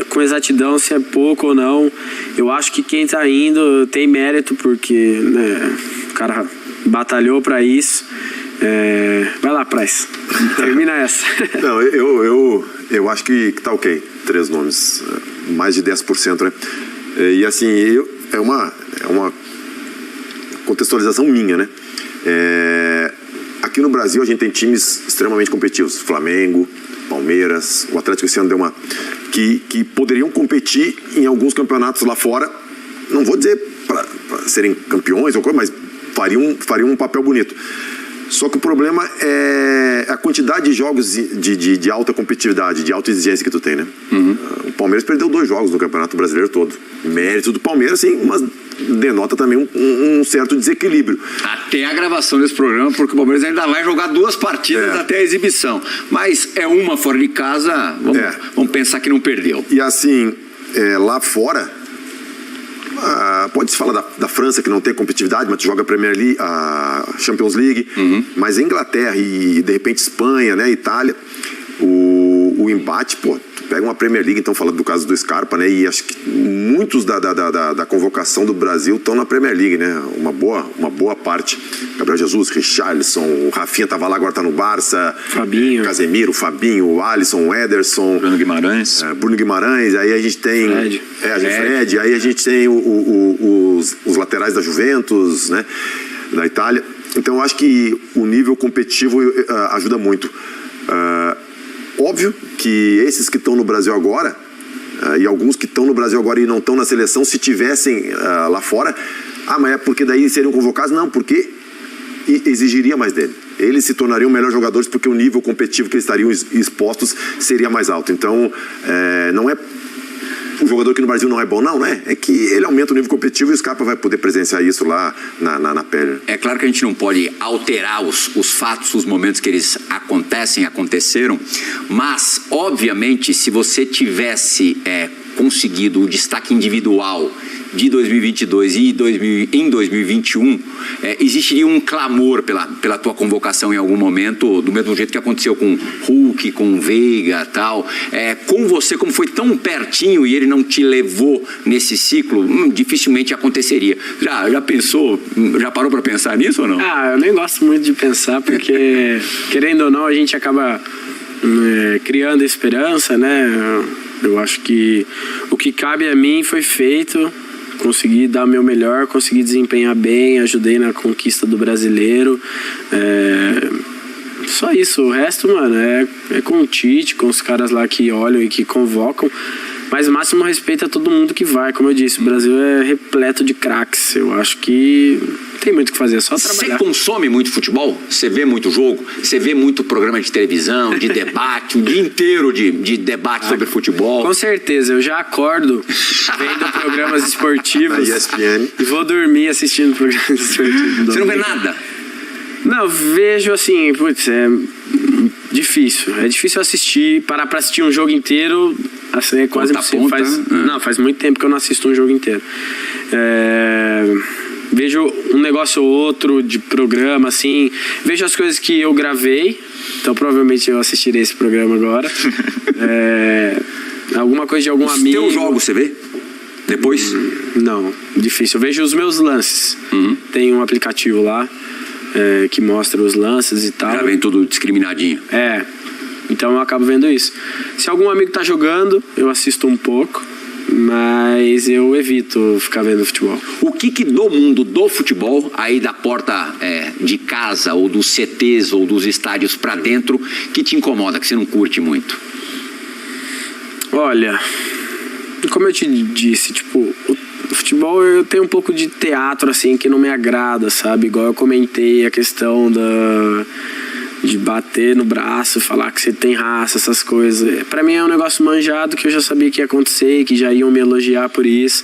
com exatidão se é pouco ou não. Eu acho que quem tá indo tem mérito, porque, né, o cara batalhou para isso. Vai lá, Price. Termina essa. Não, eu acho que tá ok. 3 nomes. Mais de 10%, né? E assim, é uma contextualização minha, né? Aqui no Brasil a gente tem times extremamente competitivos. Flamengo, Palmeiras, o Atlético esse ano deu uma... Que poderiam competir em alguns campeonatos lá fora. Não vou dizer para serem campeões ou coisa, mas fariam um papel bonito. Só que o problema é a quantidade de jogos de alta competitividade, de alta exigência que tu tem, né? O Palmeiras perdeu 2 jogos no Campeonato Brasileiro todo. Mérito do Palmeiras, sim, mas denota também um certo desequilíbrio. Até a gravação desse programa, porque o Palmeiras ainda vai jogar 2 partidas até a exibição. Mas é uma fora de casa, vamos pensar que não perdeu. E assim, lá fora... pode-se falar da França, que não tem competitividade, mas tu joga a Premier League, a Champions League, mas Inglaterra e de repente Espanha, né, Itália, o embate, tu pega uma Premier League, então falando do caso do Scarpa, né, e acho que muitos da convocação do Brasil estão na Premier League, né, uma boa parte. Gabriel Jesus, Richarlison, o Rafinha tava lá, agora tá no Barça, Fabinho, Casemiro, Fabinho, o Alisson, o Ederson, Bruno Guimarães, aí a gente tem Fred, aí a gente tem os laterais da Juventus, né, da Itália. Então eu acho que o nível competitivo ajuda muito. Óbvio que esses que estão no Brasil agora, e alguns que estão no Brasil agora e não estão na seleção, se tivessem lá fora, mas é porque daí seriam convocados? Não, porque exigiria mais dele. Eles se tornariam melhores jogadores porque o nível competitivo que eles estariam expostos seria mais alto. Então, não é o jogador que no Brasil não é bom, não, né? É que ele aumenta o nível competitivo e o Scarpa vai poder presenciar isso lá na pele. É claro que a gente não pode alterar os fatos, os momentos que eles aconteceram, mas, obviamente, se você tivesse conseguido o destaque individual de 2022 e em 2021, existiria um clamor pela tua convocação em algum momento, do mesmo jeito que aconteceu com Hulk, com Veiga e tal. Com você, como foi tão pertinho e ele não te levou nesse ciclo, dificilmente aconteceria. Já pensou, já parou para pensar nisso ou não? Eu nem gosto muito de pensar, porque querendo ou não, a gente acaba criando esperança, né? Eu acho que o que cabe a mim foi feito. Consegui dar o meu melhor, consegui desempenhar bem, ajudei na conquista do brasileiro. Só isso, o resto, mano, é com o Tite, com os caras lá que olham e que convocam. Mas máximo respeito a todo mundo que vai. Como eu disse, o Brasil é repleto de craques. Eu acho que não tem muito o que fazer, é só trabalhar. Você consome muito futebol? Você vê muito jogo? Você vê muito programa de televisão, de debate, um dia inteiro de debate sobre futebol? Com certeza, eu já acordo vendo programas esportivos ESPN. E vou dormir assistindo programas esportivos. Você não vê nada? Não, vejo assim, putz, é difícil. É difícil assistir, parar pra assistir um jogo inteiro, assim, é quase impossível. Faz muito tempo que eu não assisto um jogo inteiro. Vejo um negócio ou outro de programa, assim, vejo as coisas que eu gravei, então provavelmente eu assistirei esse programa agora. Alguma coisa de algum amigo. Os teus jogos você vê? Depois? Não, difícil. Eu vejo os meus lances. Tem um aplicativo lá que mostra os lances e tal. Já vem tudo discriminadinho. Então eu acabo vendo isso. Se algum amigo tá jogando, eu assisto um pouco, mas eu evito ficar vendo futebol. O que do mundo do futebol, aí da porta de casa, ou dos CTs, ou dos estádios pra dentro, que te incomoda, que você não curte muito? Olha, como eu te disse, tipo, o futebol eu tenho um pouco de teatro, assim, que não me agrada, sabe? Igual eu comentei a questão de bater no braço, falar que você tem raça, essas coisas. Pra mim é um negócio manjado que eu já sabia que ia acontecer, que já iam me elogiar por isso.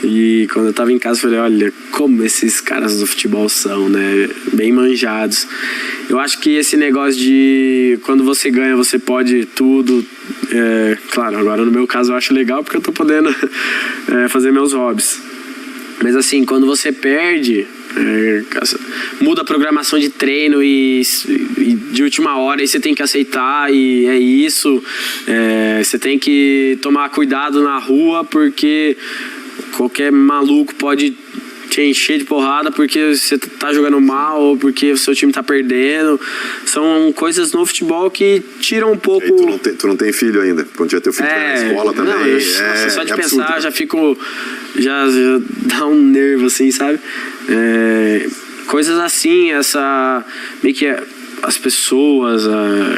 E quando eu tava em casa, eu falei, olha, como esses caras do futebol são, né? Bem manjados. Eu acho que esse negócio de quando você ganha, você pode tudo. Claro, agora no meu caso eu acho legal porque eu tô podendo fazer meus hobbies. Mas assim, quando você perde, muda a programação de treino e de última hora, aí você tem que aceitar e é isso. Você tem que tomar cuidado na rua porque qualquer maluco pode te encher de porrada porque você tá jogando mal ou porque o seu time tá perdendo. São coisas no futebol que tiram um pouco... E tu não tem filho ainda, quando tiver teu filho na escola também. Não, só de pensar absurdo, já fico... Já dá um nervo assim, sabe? Coisas assim, meio que as pessoas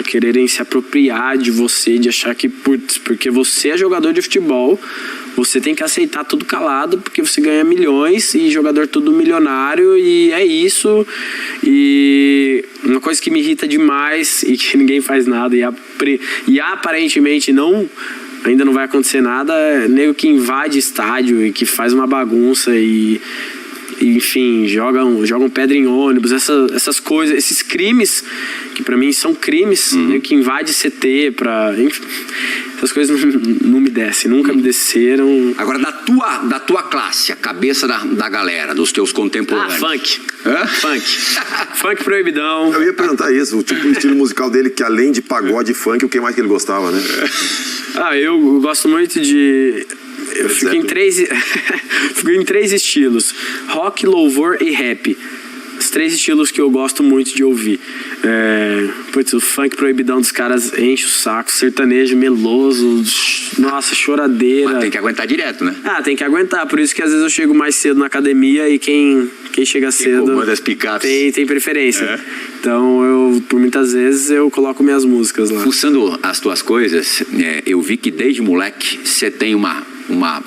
quererem se apropriar de você, de achar que porque você é jogador de futebol, você tem que aceitar tudo calado, porque você ganha milhões e jogador tudo milionário e é isso. E uma coisa que me irrita demais e que ninguém faz nada e aparentemente ainda não vai acontecer nada, é nego que invade estádio e que faz uma bagunça e enfim, jogam pedra em ônibus, essas coisas, esses crimes, que pra mim são crimes, que invade CT, enfim, essas coisas não me descem, nunca me desceram. Agora, da tua classe, a cabeça da galera, dos teus contemporâneos. Funk. Funk proibidão. Eu ia perguntar isso, o estilo musical dele, que além de pagode e funk, o que mais que ele gostava, né? Eu gosto muito de... Eu fico em três estilos: rock, louvor e rap. Os 3 estilos que eu gosto muito de ouvir. O funk proibidão dos caras enche o saco, sertanejo meloso, nossa, choradeira. Mas tem que aguentar direto, né? Tem que aguentar, por isso que às vezes eu chego mais cedo na academia e quem chega cedo comanda as picapes. Tem preferência. Então por muitas vezes eu coloco minhas músicas lá. Fuçando as tuas coisas, eu vi que desde moleque você tem uma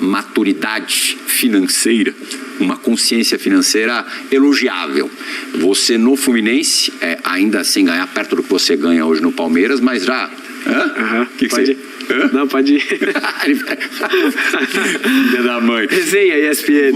maturidade financeira, uma consciência financeira elogiável. Você no Fluminense, ainda sem ganhar perto do que você ganha hoje no Palmeiras, mas já... Que pode ir. Não, pode ir. Filha da mãe. Resenha ESPN.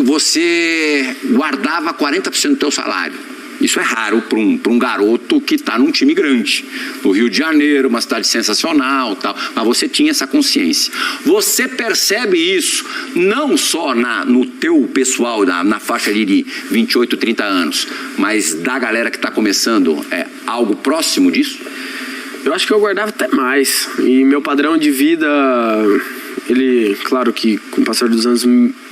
Você guardava 40% do teu salário. Isso é raro para um garoto que está num time grande. No Rio de Janeiro, uma cidade sensacional, tal. Mas você tinha essa consciência. Você percebe isso não só no teu pessoal, na faixa de 28, 30 anos, mas da galera que está começando, algo próximo disso? Eu acho que eu guardava até mais. E meu padrão de vida, ele, claro que com o passar dos anos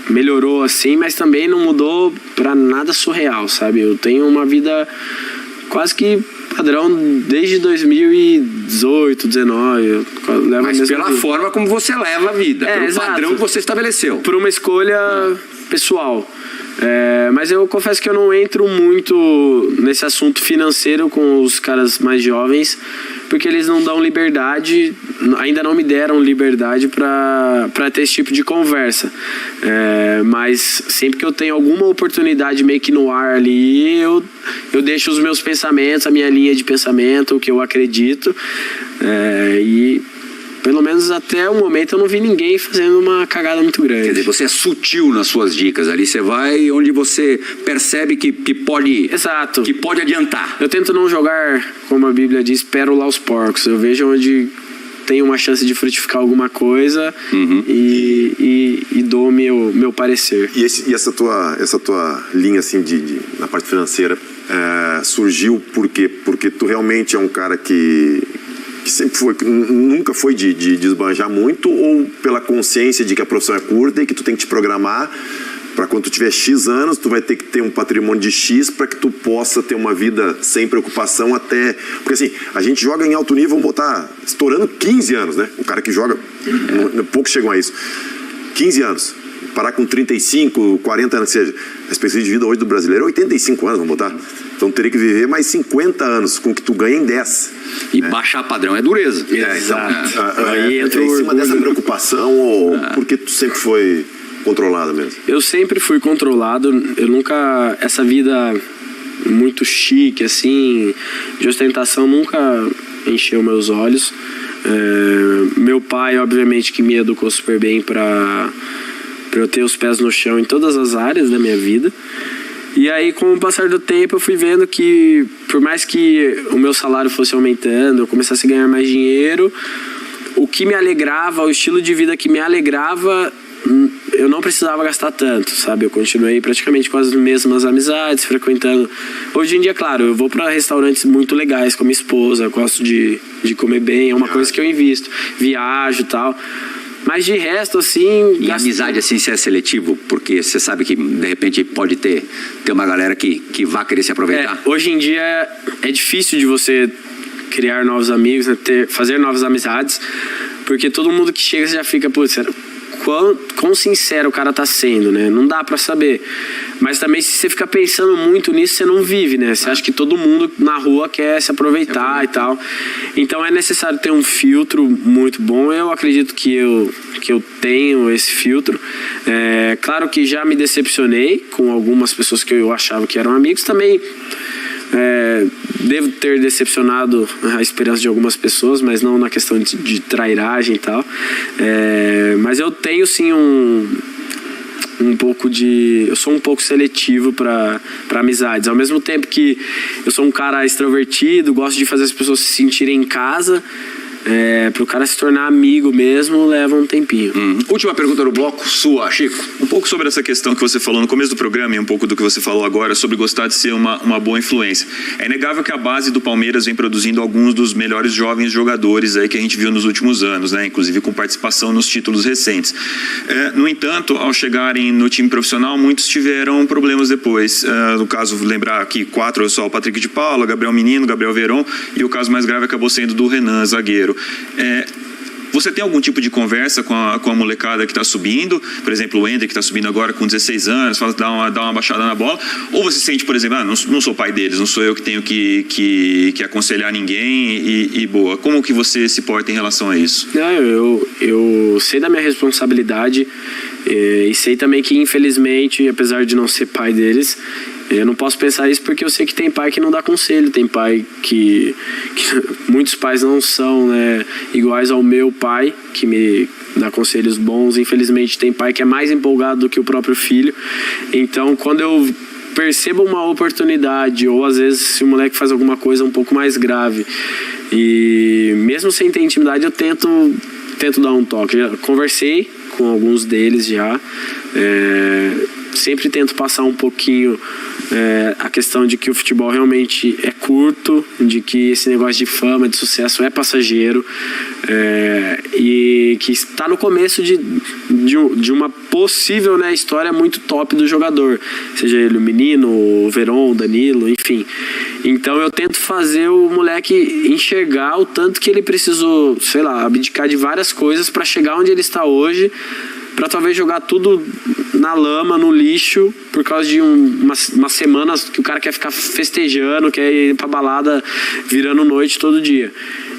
melhorou assim, mas também não mudou pra nada surreal, sabe? Eu tenho uma vida quase que padrão desde 2018, 2019. Mas pela forma como você leva a vida, pelo exato. Padrão que você estabeleceu. Por uma escolha pessoal. Mas eu confesso que eu não entro muito nesse assunto financeiro com os caras mais jovens, porque eles não dão liberdade, ainda não me deram liberdade para ter esse tipo de conversa. Mas sempre que eu tenho alguma oportunidade meio que no ar ali, eu deixo os meus pensamentos, a minha linha de pensamento, o que eu acredito, e pelo menos até o momento eu não vi ninguém fazendo uma cagada muito grande. Quer dizer, você é sutil nas suas dicas ali, você vai onde você percebe que pode... Exato. Que pode adiantar. Eu tento não jogar, como a Bíblia diz, pérola aos porcos. Eu vejo onde tem uma chance de frutificar alguma coisa e dou meu parecer. E essa tua linha assim na parte financeira surgiu por quê? Porque tu realmente é um cara que sempre foi, nunca foi de esbanjar muito, ou pela consciência de que a profissão é curta e que tu tem que te programar para quando tu tiver X anos, tu vai ter que ter um patrimônio de X para que tu possa ter uma vida sem preocupação até... Porque assim, a gente joga em alto nível, vamos botar, estourando 15 anos, né? O cara que joga, poucos chegam a isso. 15 anos. Parar com 35, 40 anos, seja, a expectativa de vida hoje do brasileiro é 85 anos, vamos botar. Então teria que viver mais 50 anos com o que tu ganha em 10. E baixar padrão é dureza. Exato. Aí entra em cima dessa preocupação ou porque tu sempre foi controlado mesmo? Eu sempre fui controlado, eu nunca... Essa vida muito chique, assim, de ostentação, nunca encheu meus olhos. Meu pai, obviamente, que me educou super bem para eu ter os pés no chão em todas as áreas da minha vida. E aí, com o passar do tempo, eu fui vendo que, por mais que o meu salário fosse aumentando, eu começasse a ganhar mais dinheiro, o que me alegrava, o estilo de vida que me alegrava, eu não precisava gastar tanto, sabe? Eu continuei praticamente com as mesmas amizades, frequentando... Hoje em dia, claro, eu vou para restaurantes muito legais com a minha esposa, gosto de comer bem, é uma coisa que eu invisto. Viajo e tal... Mas de resto, assim... E amizade, assim, você é seletivo? Porque você sabe que, de repente, pode ter uma galera que vai querer se aproveitar? Hoje em dia, é difícil de você criar novos amigos, né? Fazer novas amizades, porque todo mundo que chega, você já fica, putz, quão sincero o cara tá sendo, né? Não dá pra saber. Mas também, se você fica pensando muito nisso, você não vive, né? Você acha que todo mundo na rua quer se aproveitar e tal. Então é necessário ter um filtro muito bom. Eu acredito que eu tenho esse filtro. Claro que já me decepcionei com algumas pessoas que eu achava que eram amigos. Também devo ter decepcionado a esperança de algumas pessoas, mas não na questão de trairagem e tal. Mas eu tenho sim eu sou um pouco seletivo para amizades. Ao mesmo tempo que eu sou um cara extrovertido, gosto de fazer as pessoas se sentirem em casa, para o cara se tornar amigo mesmo, leva um tempinho. Última pergunta do bloco, sua, Chico. Um pouco sobre essa questão que você falou no começo do programa e um pouco do que você falou agora sobre gostar de ser uma boa influência. É inegável que a base do Palmeiras vem produzindo alguns dos melhores jovens jogadores aí que a gente viu nos últimos anos, né? Inclusive com participação nos títulos recentes. No entanto, ao chegarem no time profissional, muitos tiveram problemas depois. No caso, lembrar aqui 4, só o Patrick de Paula, Gabriel Menino, Gabriel Veron, e o caso mais grave acabou sendo do Renan, zagueiro. Você tem algum tipo de conversa com a molecada que está subindo? Por exemplo, o Ender, que está subindo agora com 16 anos, fala, dá uma baixada na bola? Ou você sente, por exemplo, não sou pai deles, não sou eu que tenho que aconselhar ninguém e boa. Como que você se porta em relação a isso? Eu sei da minha responsabilidade e sei também que, infelizmente, apesar de não ser pai deles, eu não posso pensar isso porque eu sei que tem pai que não dá conselho, tem pai que muitos pais não são, né, iguais ao meu pai, que me dá conselhos bons. Infelizmente tem pai que é mais empolgado do que o próprio filho. Então, quando eu percebo uma oportunidade, ou às vezes se o moleque faz alguma coisa um pouco mais grave, e mesmo sem ter intimidade, eu tento dar um toque. Já conversei com alguns deles já, sempre tento passar um pouquinho a questão de que o futebol realmente é curto, de que esse negócio de fama, de sucesso é passageiro, e que está no começo de uma possível, né, história muito top do jogador, seja ele o menino, o Veron, o Danilo, enfim. Então eu tento fazer o moleque enxergar o tanto que ele precisou, sei lá, abdicar de várias coisas para chegar onde ele está hoje, para talvez jogar tudo na lama, no lixo, por causa de umas semanas que o cara quer ficar festejando, quer ir pra balada virando noite todo dia.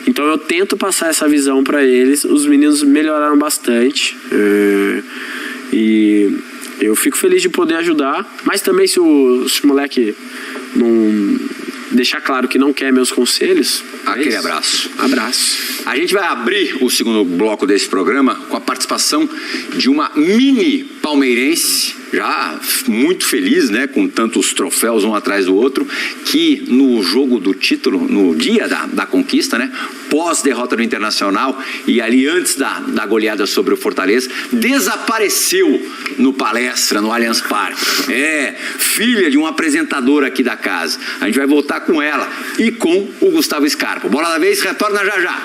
Então eu tento passar essa visão para eles. Os meninos melhoraram bastante, e eu fico feliz de poder ajudar, mas também se o moleque não deixar claro que não quer meus conselhos... Aquele abraço. Abraço. A gente vai abrir o segundo bloco desse programa com a participação de uma mini palmeirense, já muito feliz, né, com tantos troféus um atrás do outro, que no jogo do título, no dia da conquista, né, pós-derrota do Internacional e ali antes da goleada sobre o Fortaleza, desapareceu no palestra, no Allianz Parque. Filha de um apresentador aqui da casa. A gente vai voltar com ela e com o Gustavo Scarpa. Bola da Vez retorna já.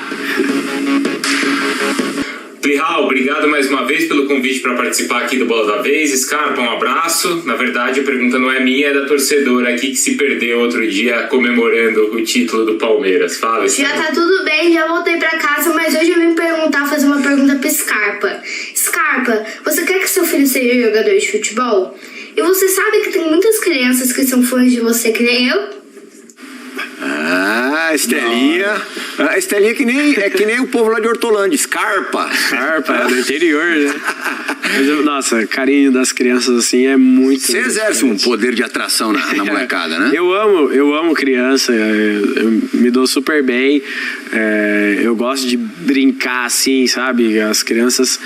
Plihal, obrigado mais uma vez pelo convite para participar aqui do Bola da Vez. Scarpa, um abraço. Na verdade, a pergunta não é minha, é da torcedora aqui que se perdeu outro dia comemorando o título do Palmeiras. Fala, Scarpa. Já tá tudo bem, já voltei para casa, mas hoje eu vim fazer uma pergunta pro Scarpa. Scarpa, você quer que seu filho seja jogador de futebol? E você sabe que tem muitas crianças que são fãs de você, que nem eu? Estelinha. A Estelinha é que nem o povo lá de Hortolândia. Scarpa, é do interior, né? Nossa, carinho das crianças assim é muito... Você exerce um poder de atração na molecada, né? Eu amo criança, eu me dou super bem, eu gosto de brincar assim, sabe? As crianças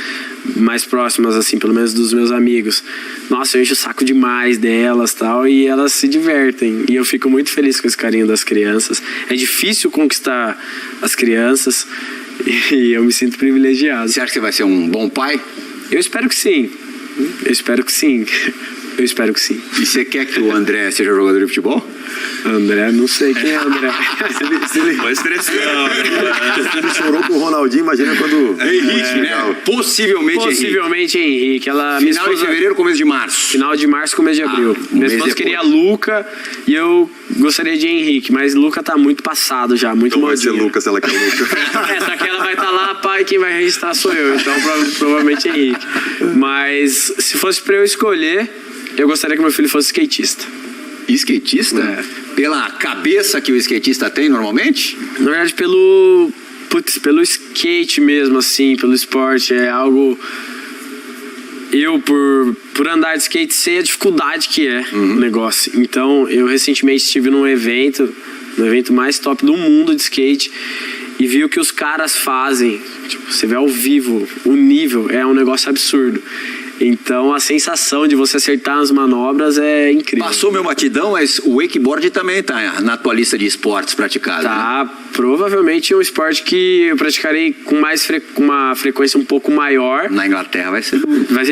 mais próximas, assim, pelo menos dos meus amigos. Nossa, eu encho o saco demais delas tal, e elas se divertem. E eu fico muito feliz com esse carinho das crianças. É difícil conquistar as crianças e eu me sinto privilegiado. Você acha que você vai ser um bom pai? Eu espero que sim. Eu espero que sim. E você quer que o André seja jogador de futebol? André, não sei quem é André. Se ele chorou com o Ronaldinho, imagina quando... Henrique, né? Possivelmente Henrique. Final de fevereiro, começo de março. Final de março, começo de abril. Minha esposa queria Luca e eu gostaria de Henrique, mas Luca tá muito passado já, muito modinho. Vai ser Luca se ela quer Luca. Só que ela vai estar lá, pai, quem vai registrar sou eu, então provavelmente Henrique. Mas se fosse pra eu escolher, eu gostaria que meu filho fosse skatista. Skatista? Pela cabeça que o skatista tem normalmente? Na verdade, pelo skate mesmo, assim, pelo esporte. É algo... Eu, por andar de skate, sei a dificuldade que é o negócio. Então, eu recentemente estive no evento mais top do mundo de skate, e vi o que os caras fazem. Tipo, você vê ao vivo, o nível é um negócio absurdo. Então a sensação de você acertar as manobras é incrível. Passou meu batidão, mas o wakeboard também tá na tua lista de esportes praticados. Tá, né? Provavelmente é um esporte que eu praticarei com uma frequência um pouco maior. Na Inglaterra vai ser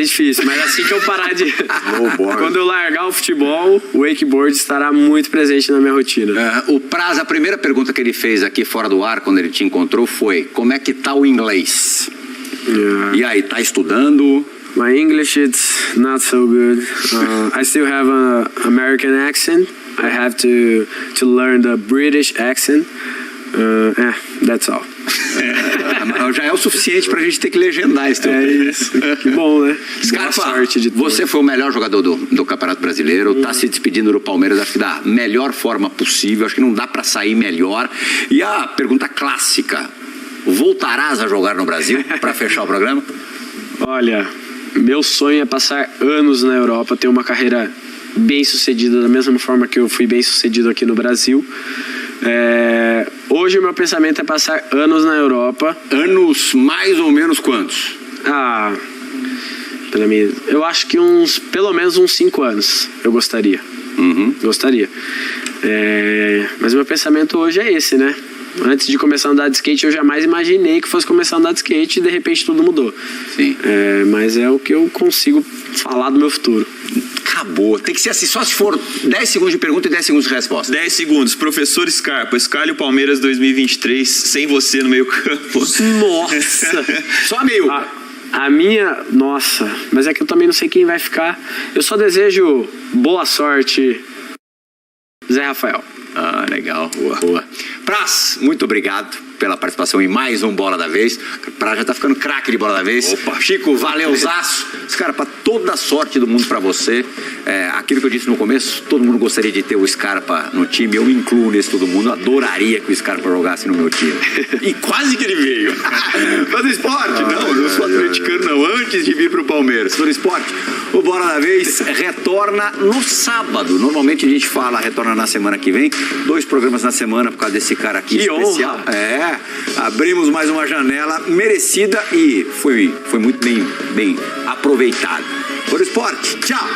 difícil, mas assim que eu parar de... Quando eu largar o futebol, o wakeboard estará muito presente na minha rotina. O Praz, a primeira pergunta que ele fez aqui fora do ar, quando ele te encontrou, foi: como é que tá o inglês? E aí, tá estudando? My English, it's not so good. I still have an American accent. I have to learn the British accent. That's all. Já é o suficiente pra gente ter que legendar esse tempo. É isso. Que bom, né? Scarpa, você foi o melhor jogador do Campeonato Brasileiro, tá se despedindo do Palmeiras, acho que da melhor forma possível, acho que não dá pra sair melhor. E a pergunta clássica: voltarás a jogar no Brasil pra fechar o programa? Olha, meu sonho é passar anos na Europa, ter uma carreira bem sucedida, da mesma forma que eu fui bem sucedido aqui no Brasil. Hoje o meu pensamento é passar anos na Europa. Anos mais ou menos quantos? Eu acho que pelo menos uns 5 anos eu gostaria. Gostaria. Mas o meu pensamento hoje é esse, né? Antes de começar a andar de skate, eu jamais imaginei que fosse começar a andar de skate e de repente tudo mudou. Sim. Mas é o que eu consigo falar do meu futuro. Acabou. Tem que ser assim, só se for 10 segundos de pergunta e 10 segundos de resposta. 10 segundos. Professor Scarpa, escalhe o Palmeiras 2023 sem você no meio campo. Nossa! Só meio. A minha... Nossa. Mas é que eu também não sei quem vai ficar. Eu só desejo boa sorte, Zé Rafael. Ah, legal. Boa. Praz, muito obrigado pela participação em mais um Bola da Vez. Praz já tá ficando craque de Bola da Vez. Opa. Chico, valeuzaço. Scarpa, toda a sorte do mundo pra você. Aquilo que eu disse no começo, todo mundo gostaria de ter o Scarpa no time. Eu me incluo nesse todo mundo. Eu adoraria que o Scarpa jogasse no meu time. E quase que ele veio. Mas no esporte, não. Eu sou atleticano, não. Antes de vir pro Palmeiras. No esporte, o Bola da Vez retorna no sábado. Normalmente a gente retorna na semana que vem. 2 programas na semana por causa desse cara aqui que especial. Honra. Abrimos mais uma janela merecida e foi muito bem aproveitado. Por esporte, tchau!